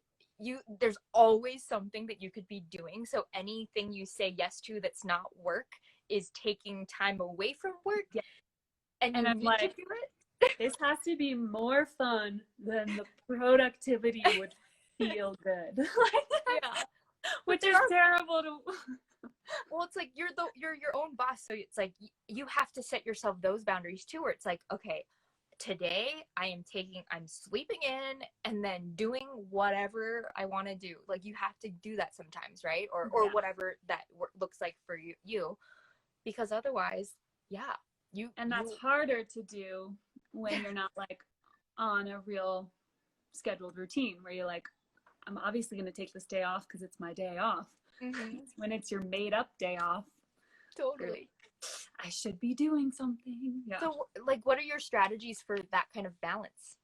[SPEAKER 1] there's always something that you could be doing. So anything you say yes to that's not work is taking time away from work.
[SPEAKER 2] Yeah.
[SPEAKER 1] And
[SPEAKER 2] I'm
[SPEAKER 1] need
[SPEAKER 2] like,
[SPEAKER 1] to do it.
[SPEAKER 2] This has to be more fun than the productivity would feel good.
[SPEAKER 1] Yeah.
[SPEAKER 2] Which is terrible to.
[SPEAKER 1] Well, it's like you're your own boss, so it's like you have to set yourself those boundaries too, where it's like, okay, today I'm sleeping in and then doing whatever I want to do. Like, you have to do that sometimes, right? Or whatever that looks like for you, because otherwise,
[SPEAKER 2] that's harder to do when you're not like on a real scheduled routine where you're like, I'm obviously going to take this day off because it's my day off. When it's your made up day off,
[SPEAKER 1] totally,
[SPEAKER 2] I should be doing something. Yeah.
[SPEAKER 1] So like, what are your strategies for that kind of balance?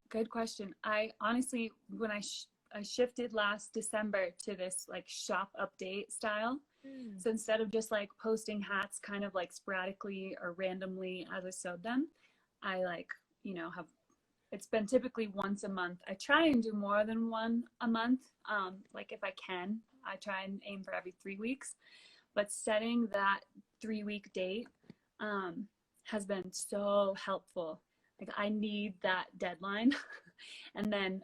[SPEAKER 2] Good question. I honestly, when I shifted last December to this like shop update style. So instead of just like posting hats kind of like sporadically or randomly as I sewed them, I like, it's been typically once a month. I try and do more than one a month. Like if I can, I try and aim for every 3 weeks. but setting that 3-week date has been so helpful. Like I need that deadline. And then,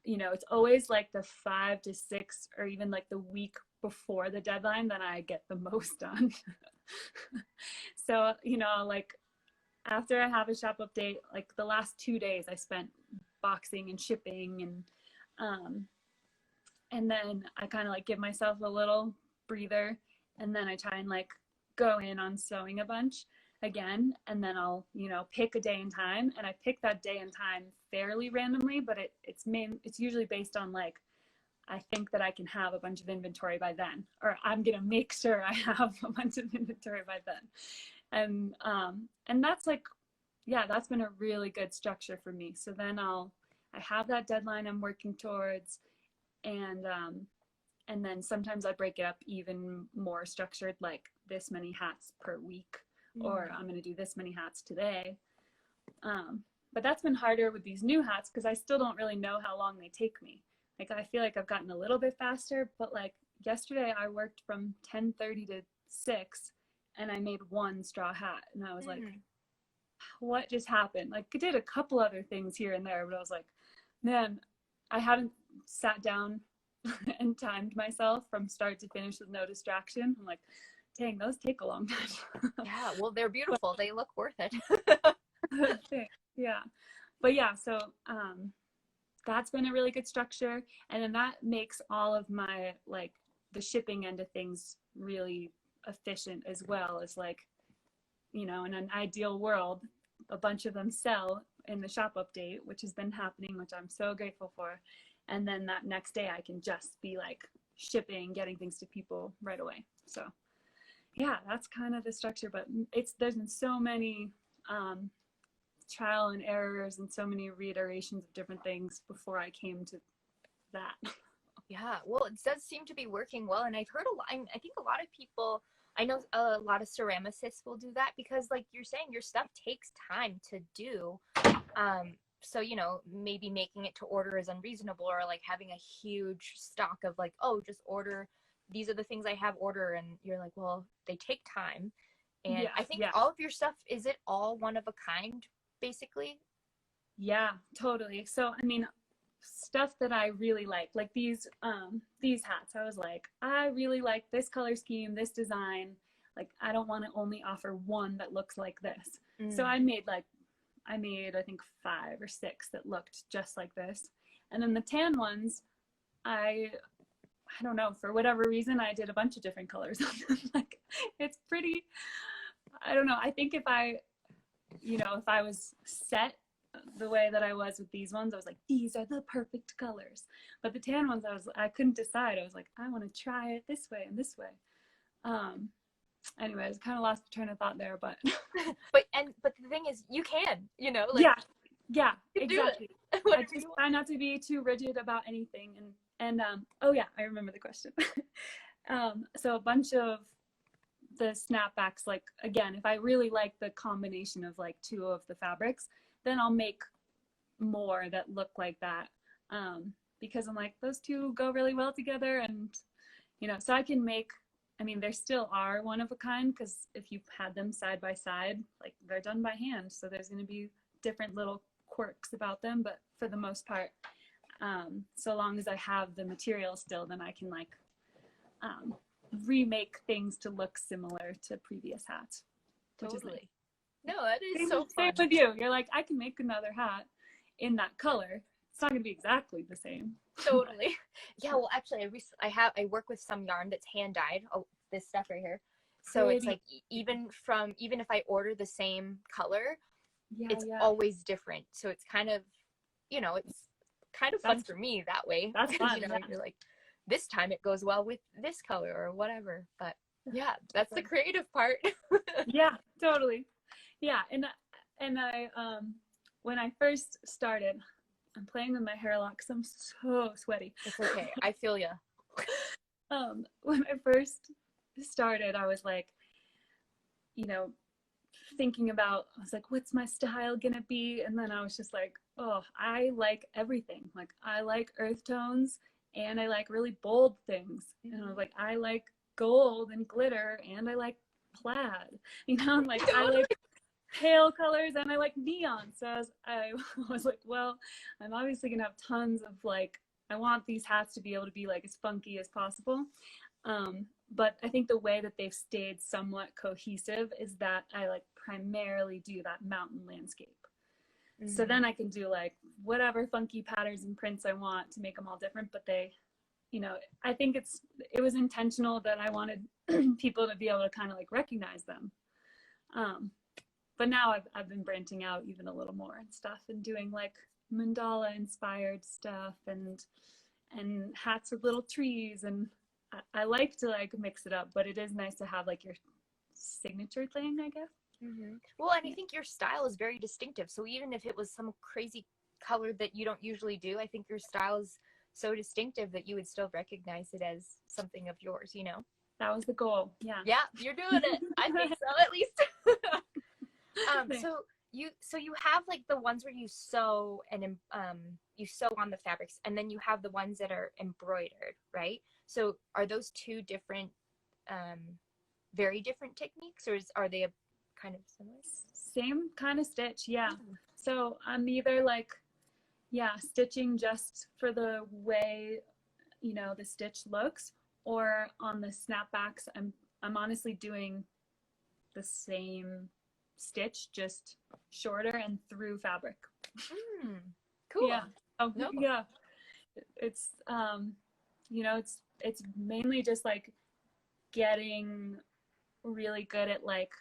[SPEAKER 2] it's always like the 5 to 6 or even like the week before the deadline that I get the most done. So, like after I have a shop update, like the last 2 days I spent boxing and shipping and then I kind of like give myself a little breather, and then I try and like go in on sewing a bunch again, and then I'll pick a day and time, and I pick that day and time fairly randomly, but it's usually based on like I think that I can have a bunch of inventory by then, or I'm gonna make sure I have a bunch of inventory by then, and that's like, yeah, that's been a really good structure for me. So then I have that deadline I'm working towards, and then sometimes I break it up even more structured, like this many hats per week, or I'm going to do this many hats today. But that's been harder with these new hats because I still don't really know how long they take me. Like I feel like I've gotten a little bit faster, but like yesterday I worked from 10:30 to 6 and I made one straw hat, and I was like, what just happened? Like I did a couple other things here and there, but I was like, man, I haven't sat down and timed myself from start to finish with no distraction. I'm like, dang, those take a long time.
[SPEAKER 1] Yeah, well, they're beautiful. They look worth it.
[SPEAKER 2] Yeah. But yeah, so that's been a really good structure. And then that makes all of my, like, the shipping end of things really efficient as well. As like, in an ideal world, a bunch of them sell in the shop update, which has been happening, which I'm so grateful for. And then that next day I can just be like shipping, getting things to people right away. So yeah, that's kind of the structure, but there's been so many trial and errors and so many reiterations of different things before I came to that.
[SPEAKER 1] Yeah, well, it does seem to be working well, and I've heard a lot. I think a lot of people, I know a lot of ceramicists will do that because, like you're saying, your stuff takes time to do. So, maybe making it to order is unreasonable, or like having a huge stock of like, oh, just order. These are the things I have order, and you're like, well, they take time. And I think all of your stuff, is it all one of a kind, basically?
[SPEAKER 2] Yeah, totally. So, I mean, stuff that I really like these hats. I was like, I really like this color scheme, this design. Like, I don't want to only offer one that looks like this. So I made I think 5 or 6 that looked just like this. And then the tan ones, I don't know, for whatever reason, I did a bunch of different colors on them. Like, it's pretty, I don't know. I think if I was set the way that I was with these ones, I was like, these are the perfect colors. But the tan ones, I couldn't decide. I was like, I want to try it this way and this way. Anyways, kind of lost the train of thought there, but
[SPEAKER 1] but the thing is, you can, like,
[SPEAKER 2] yeah, exactly. I just try not to be too rigid about anything. And oh yeah, I remember the question. So a bunch of the snapbacks, like, again, if I really like the combination of like 2 of the fabrics, then I'll make more that look like that, because I'm like, those 2 go really well together. And so I can make, I mean, there still are one of a kind, because if you had them side by side, like, they're done by hand, so there's going to be different little quirks about them, but for the most part, so long as I have the material still, then I can like remake things to look similar to previous hats.
[SPEAKER 1] Totally. No, that is so fun.
[SPEAKER 2] Same with you. You're like, I can make another hat in that color. It's not going to be exactly the same.
[SPEAKER 1] Totally. Yeah, well, actually, I work with some yarn that's hand dyed. Oh, this stuff right here. So it's like, even if I order the same color, it's always different. So it's kind of, it's kind of fun for me that way.
[SPEAKER 2] That's fun.
[SPEAKER 1] You're like, this time it goes well with this color or whatever. But yeah, that's the creative part.
[SPEAKER 2] Yeah, totally. Yeah, and I when I first started, I'm playing with my hair a lot because I'm so sweaty.
[SPEAKER 1] It's okay. I feel ya.
[SPEAKER 2] When I first started, I was like, thinking about, I was like, what's my style gonna be? And then I was just like, oh, I like everything. Like, I like earth tones and I like really bold things. And I was like, I like gold and glitter, and I like plaid, you know, and like I like pale colors and I like neon. So I was like, well, I'm obviously gonna have tons of like, I want these hats to be able to be like as funky as possible. But I think the way that they've stayed somewhat cohesive is that I like primarily do that mountain landscape. Mm-hmm. So then I can do like whatever funky patterns and prints I want to make them all different, but they, you know, I think it was intentional that I wanted people to be able to kind of like recognize them. But now I've been branching out even a little more and stuff, and doing like mandala inspired stuff and hats with little trees, and I like to like mix it up, but it is nice to have like your signature thing, I guess.
[SPEAKER 1] Mm-hmm. Well, and I think your style is very distinctive. So even if it was some crazy color that you don't usually do, I think your style is so distinctive that you would still recognize it as something of yours, you know?
[SPEAKER 2] That was the goal. Yeah.
[SPEAKER 1] Yeah, you're doing it. I think so, at least. So you have like the ones where you sew and you sew on the fabrics, and then you have the ones that are embroidered, right? So are those two different, very different techniques, or are they kind of similar?
[SPEAKER 2] Same kind of stitch, yeah. So I'm either like, yeah, stitching just for the way, you know, the stitch looks, or on the snapbacks, I'm honestly doing the same stitch, just shorter and through fabric.
[SPEAKER 1] Cool.
[SPEAKER 2] Yeah. Oh, no. Yeah. It's you know, it's mainly just like getting really good at like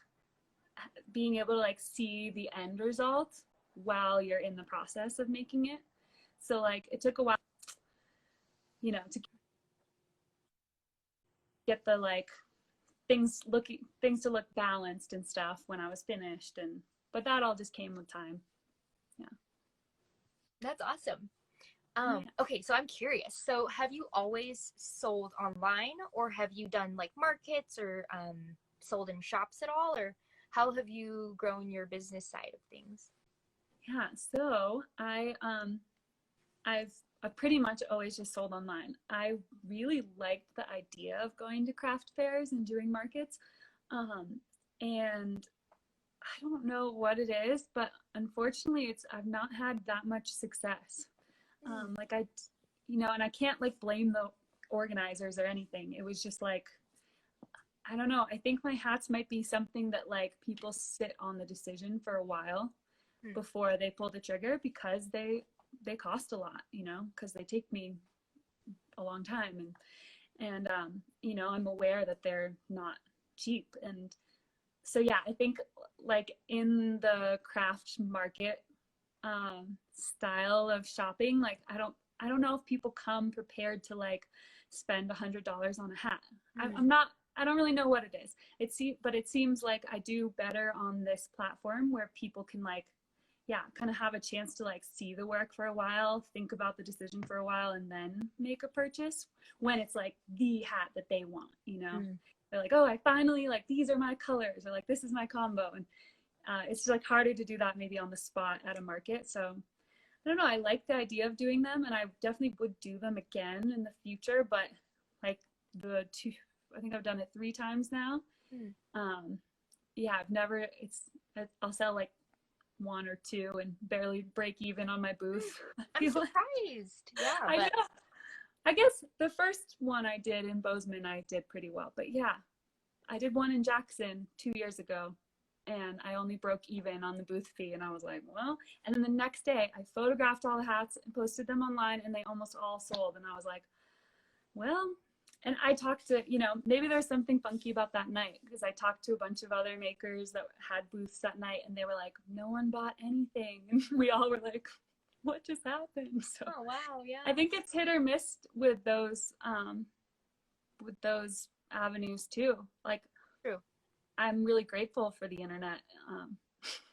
[SPEAKER 2] being able to like see the end result while you're in the process of making it. So like it took a while, you know, to get the like things to look balanced and stuff when I was finished, but that all just came with time. Yeah.
[SPEAKER 1] That's awesome. Okay, so I'm curious. So have you always sold online, or have you done like markets, or sold in shops at all, or how have you grown your business side of things?
[SPEAKER 2] Yeah, so I've pretty much always just sold online. I really liked the idea of going to craft fairs and doing markets. And I don't know what it is, but unfortunately I've not had that much success. Like you know, and I can't like blame the organizers or anything. It was just like, I don't know. I think my hats might be something that like people sit on the decision for a while before they pull the trigger, because they cost a lot, you know, because they take me a long time, and you know, I'm aware that they're not cheap. And so yeah, I think like in the craft market style of shopping, like I don't know if people come prepared to like spend $100 on a hat. I don't really know what it is. But it seems like I do better on this platform where people can like, yeah, kind of have a chance to like see the work for a while, think about the decision for a while, and then make a purchase when it's like the hat that they want, you know? They're like, oh, I finally, like, these are my colors, or like, this is my combo. And it's like harder to do that maybe on the spot at a market. So I don't know, I like the idea of doing them, and I definitely would do them again in the future, but like I think I've done it 3 times now. Yeah, I'll sell like 1 or 2 and barely break even on my booth.
[SPEAKER 1] I'm surprised. Yeah.
[SPEAKER 2] I guess the first one I did in Bozeman, I did pretty well. But yeah, I did one in Jackson 2 years ago, and I only broke even on the booth fee. And I was like, well, and then the next day I photographed all the hats and posted them online, and they almost all sold. And I was like, well, and I talked to, you know, maybe there's something funky about that night, because I talked to a bunch of other makers that had booths that night, and they were like, no one bought anything. And we all were like, what just happened? So
[SPEAKER 1] oh wow, yeah.
[SPEAKER 2] I think it's hit or miss with those avenues too. Like,
[SPEAKER 1] true.
[SPEAKER 2] I'm really grateful for the internet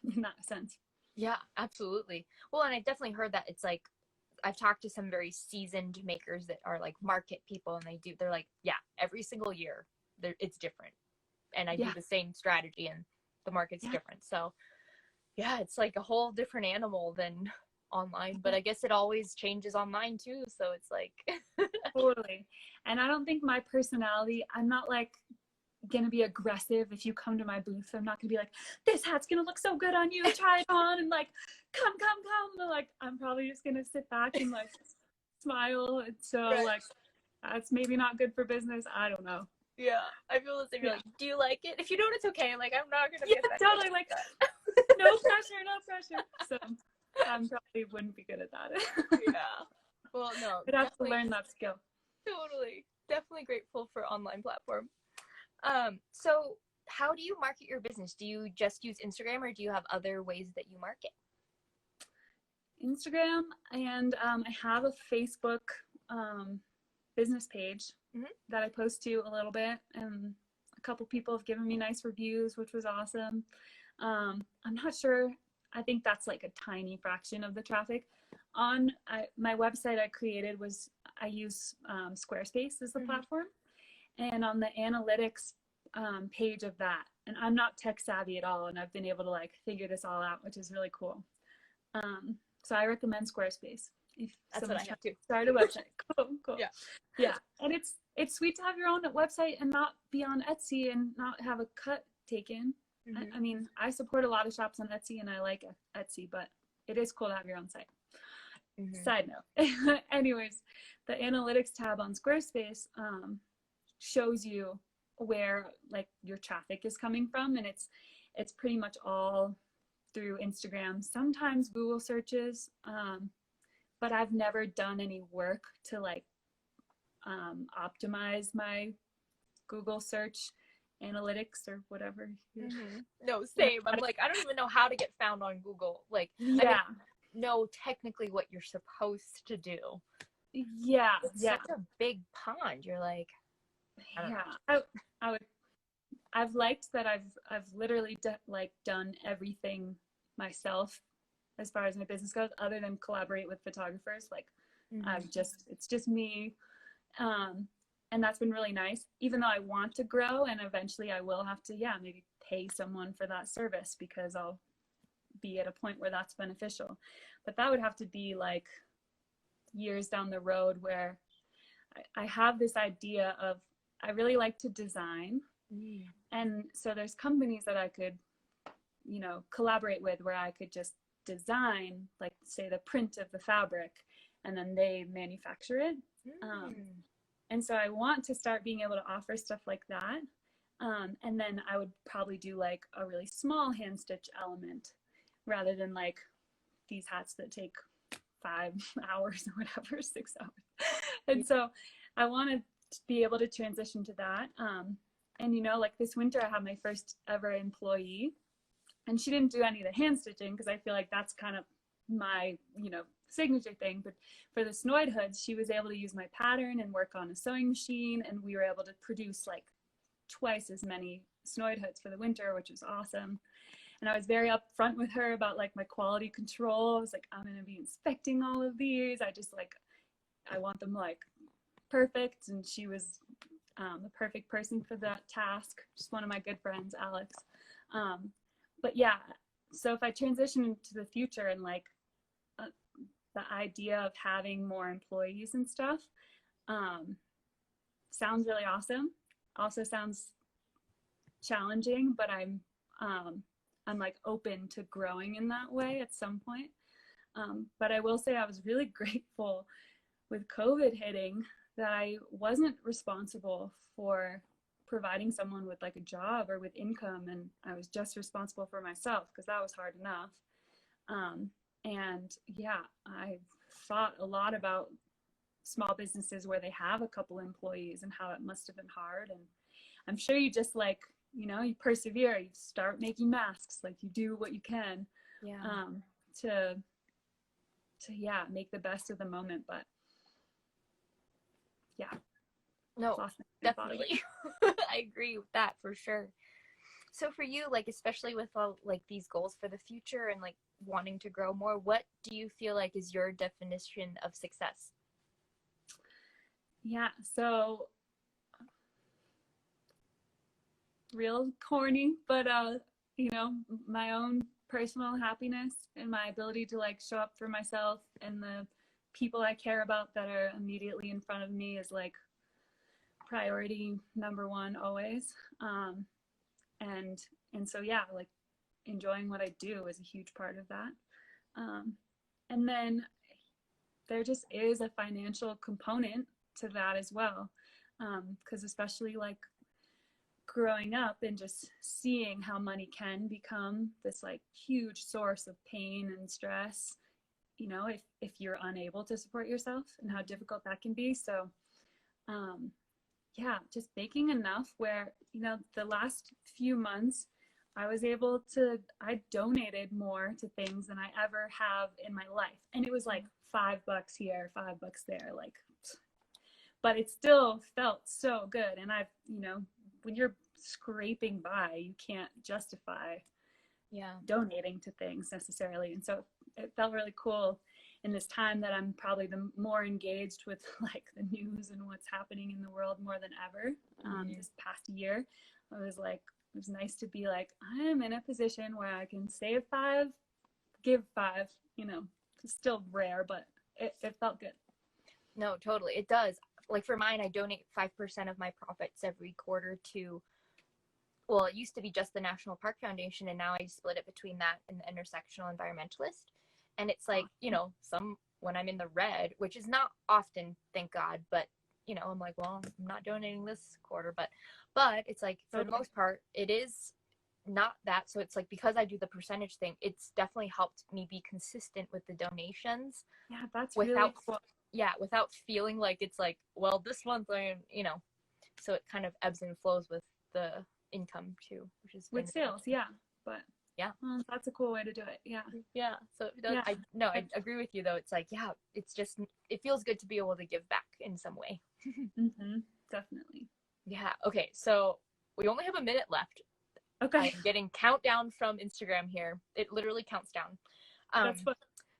[SPEAKER 2] in that sense.
[SPEAKER 1] Yeah, absolutely. Well, and I definitely heard that it's like, I've talked to some very seasoned makers that are like market people, and they're like, yeah, every single year it's different, and I do the same strategy, and the market's different. So yeah, it's like a whole different animal than online, but I guess it always changes online too. So it's like,
[SPEAKER 2] Totally. And I don't think my personality, I'm not like gonna be aggressive if you come to my booth. I'm not gonna be like, this hat's gonna look so good on you, try it on, and like, come. But, like, I'm probably just gonna sit back and like smile. And so
[SPEAKER 1] right.
[SPEAKER 2] like, that's maybe not good for business. I don't know.
[SPEAKER 1] Yeah, I feel the same. You're like, do you like it? If you don't, it's okay. Like, I'm not gonna be affected.
[SPEAKER 2] Totally. Like, no pressure. So I probably wouldn't be good at that.
[SPEAKER 1] Yeah. Well, no.
[SPEAKER 2] I'd have to learn that skill.
[SPEAKER 1] Totally. Definitely grateful for online platform. So how do you market your business? Do you just use Instagram, or do you have other ways that you market?
[SPEAKER 2] Instagram, and I have a Facebook business page that I post to a little bit, and a couple people have given me nice reviews, which was awesome. I'm not sure. I think that's like a tiny fraction of the traffic. On my website I created was, I use Squarespace as the platform, and on the analytics page of that, and I'm not tech savvy at all, and I've been able to like figure this all out, which is really cool. So I recommend Squarespace. If
[SPEAKER 1] That's what I have to
[SPEAKER 2] start a website. Cool.
[SPEAKER 1] Yeah.
[SPEAKER 2] And it's sweet to have your own website and not be on Etsy and not have a cut taken. I mean, I support a lot of shops on Etsy and I like Etsy, but it is cool to have your own site. Side note. Anyways, the analytics tab on Squarespace shows you where like your traffic is coming from, and it's pretty much all through Instagram, sometimes Google searches, but I've never done any work to like optimize my Google search analytics or whatever.
[SPEAKER 1] No, same. I'm like, I don't even know how to get found on Google. Like,
[SPEAKER 2] yeah,
[SPEAKER 1] I mean, know technically what you're supposed to do.
[SPEAKER 2] Yeah,
[SPEAKER 1] it's such a big pond. You're like,
[SPEAKER 2] I've liked that I've literally done everything myself as far as my business goes, other than collaborate with photographers. Like it's just me, and that's been really nice, even though I want to grow and eventually I will have to maybe pay someone for that service because I'll be at a point where that's beneficial. But that would have to be like years down the road, where I have this idea of, I really like to design, and so there's companies that I could collaborate with, where I could just design, like say the print of the fabric, and then they manufacture it. And so I want to start being able to offer stuff like that, and then I would probably do like a really small hand stitch element, rather than like these hats that take 5 hours or whatever, 6 hours. And so I want to be able to transition to that. And like this winter I had my first ever employee, and she didn't do any of the hand stitching because I feel like that's kind of my signature thing. But for the snoid hoods, she was able to use my pattern and work on a sewing machine, and we were able to produce like twice as many snoid hoods for the winter, which was awesome. And I was very upfront with her about like my quality control. I was like, I'm going to be inspecting all of these. I want them like perfect. And she was the perfect person for that task. Just one of my good friends, Alex. But yeah, so if I transition into the future and like the idea of having more employees and stuff, sounds really awesome. Also sounds challenging, but I'm like open to growing in that way at some point. But I will say I was really grateful with COVID hitting that I wasn't responsible for providing someone with like a job or with income, and I was just responsible for myself, because that was hard enough. And yeah, I've thought a lot about small businesses where they have a couple employees and how it must have been hard. And I'm sure you just like, you persevere, you start making masks, like you do what you can to make the best of the moment. But yeah.
[SPEAKER 1] No, definitely. I agree with that for sure. So for you, like, especially with all like these goals for the future and like wanting to grow more, what do you feel like is your definition of success?
[SPEAKER 2] Yeah, so real corny, but my own personal happiness and my ability to like show up for myself and the people I care about that are immediately in front of me is like priority number one always. And so yeah, like enjoying what I do is a huge part of that. And then there just is a financial component to that as well, because especially like growing up and just seeing how money can become this like huge source of pain and stress, you know, if you're unable to support yourself, and how difficult that can be. So yeah, just making enough where, you know, the last few months I donated more to things than I ever have in my life. And it was like $5 here, $5 there, like, but it still felt so good. And I've, you know, when you're scraping by, you can't justify donating to things necessarily. And so it felt really cool in this time that I'm probably the more engaged with like the news and what's happening in the world more than ever. This past year, I was like, it was nice to be like, I'm in a position where I can save $5, give $5, you know. It's still rare, but it felt good.
[SPEAKER 1] No, totally. It does. Like for mine, I donate 5% of my profits every quarter to, well, it used to be just the National Park Foundation, and now I split it between that and the Intersectional Environmentalist. And it's like, you know, when I'm in the red, which is not often, thank God, but, you know, I'm like, well, I'm not donating this quarter, but it's like, for the most part, it is not that. So it's like, because I do the percentage thing, it's definitely helped me be consistent with the donations.
[SPEAKER 2] Yeah, that's really cool.
[SPEAKER 1] Yeah, without feeling like it's like, well, this month I, you know, so it kind of ebbs and flows with the income too, which is
[SPEAKER 2] with sales. Yeah, but
[SPEAKER 1] yeah,
[SPEAKER 2] that's a cool way to do it. Yeah.
[SPEAKER 1] So I agree with you though. It's like, yeah, it's just, it feels good to be able to give back in some way.
[SPEAKER 2] Definitely.
[SPEAKER 1] Yeah. Okay, so we only have a minute left.
[SPEAKER 2] Okay.
[SPEAKER 1] I'm getting countdown from Instagram here. It literally counts down.
[SPEAKER 2] That's fun.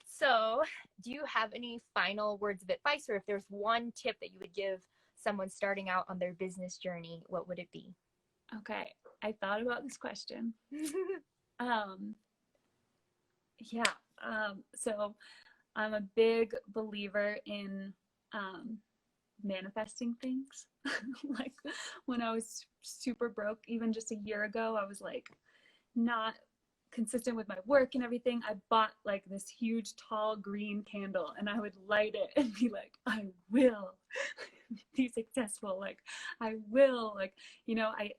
[SPEAKER 1] So do you have any final words of advice, or if there's one tip that you would give someone starting out on their business journey, what would it be?
[SPEAKER 2] Okay, I thought about this question. So I'm a big believer in manifesting things. Like when I was super broke, even just a year ago, I was like not consistent with my work and everything. I bought like this huge tall green candle, and I would light it and be like, I will be successful, like I will, like, you know, I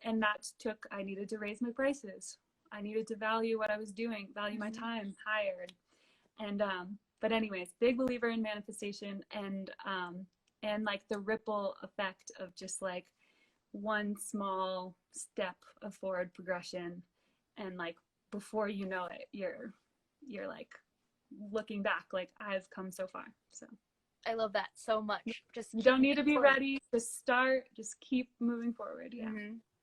[SPEAKER 2] needed to raise my prices. I needed to value what I was doing, value my time higher, and but anyways, big believer in manifestation, and like the ripple effect of just like one small step of forward progression, and like before you know it, you're like looking back like, I've come so far. So
[SPEAKER 1] I love that so much. Just
[SPEAKER 2] you don't need to be ready to start, just keep moving forward. Yeah.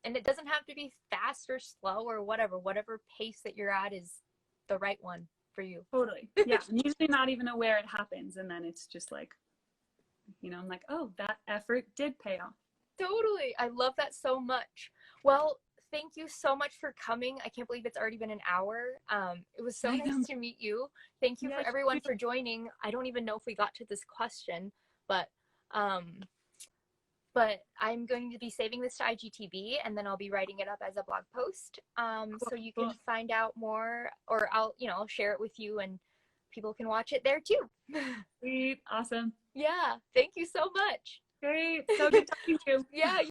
[SPEAKER 1] And it doesn't have to be fast or slow or whatever pace that you're at is the right one for you.
[SPEAKER 2] Totally. Yeah. I'm usually not even aware it happens, and then it's just like, you know, I'm like, oh, that effort did pay off.
[SPEAKER 1] Totally. I love that so much. Well, thank you so much for coming. I can't believe it's already been an hour. It was so nice to meet you. Thank you for everyone for joining. I don't even know if we got to this question, but I'm going to be saving this to IGTV, and then I'll be writing it up as a blog post. So you can find out more, or I'll share it with you, and people can watch it there too.
[SPEAKER 2] Sweet. Awesome.
[SPEAKER 1] Yeah. Thank you so much.
[SPEAKER 2] Great. So good talking to you.
[SPEAKER 1] Yeah.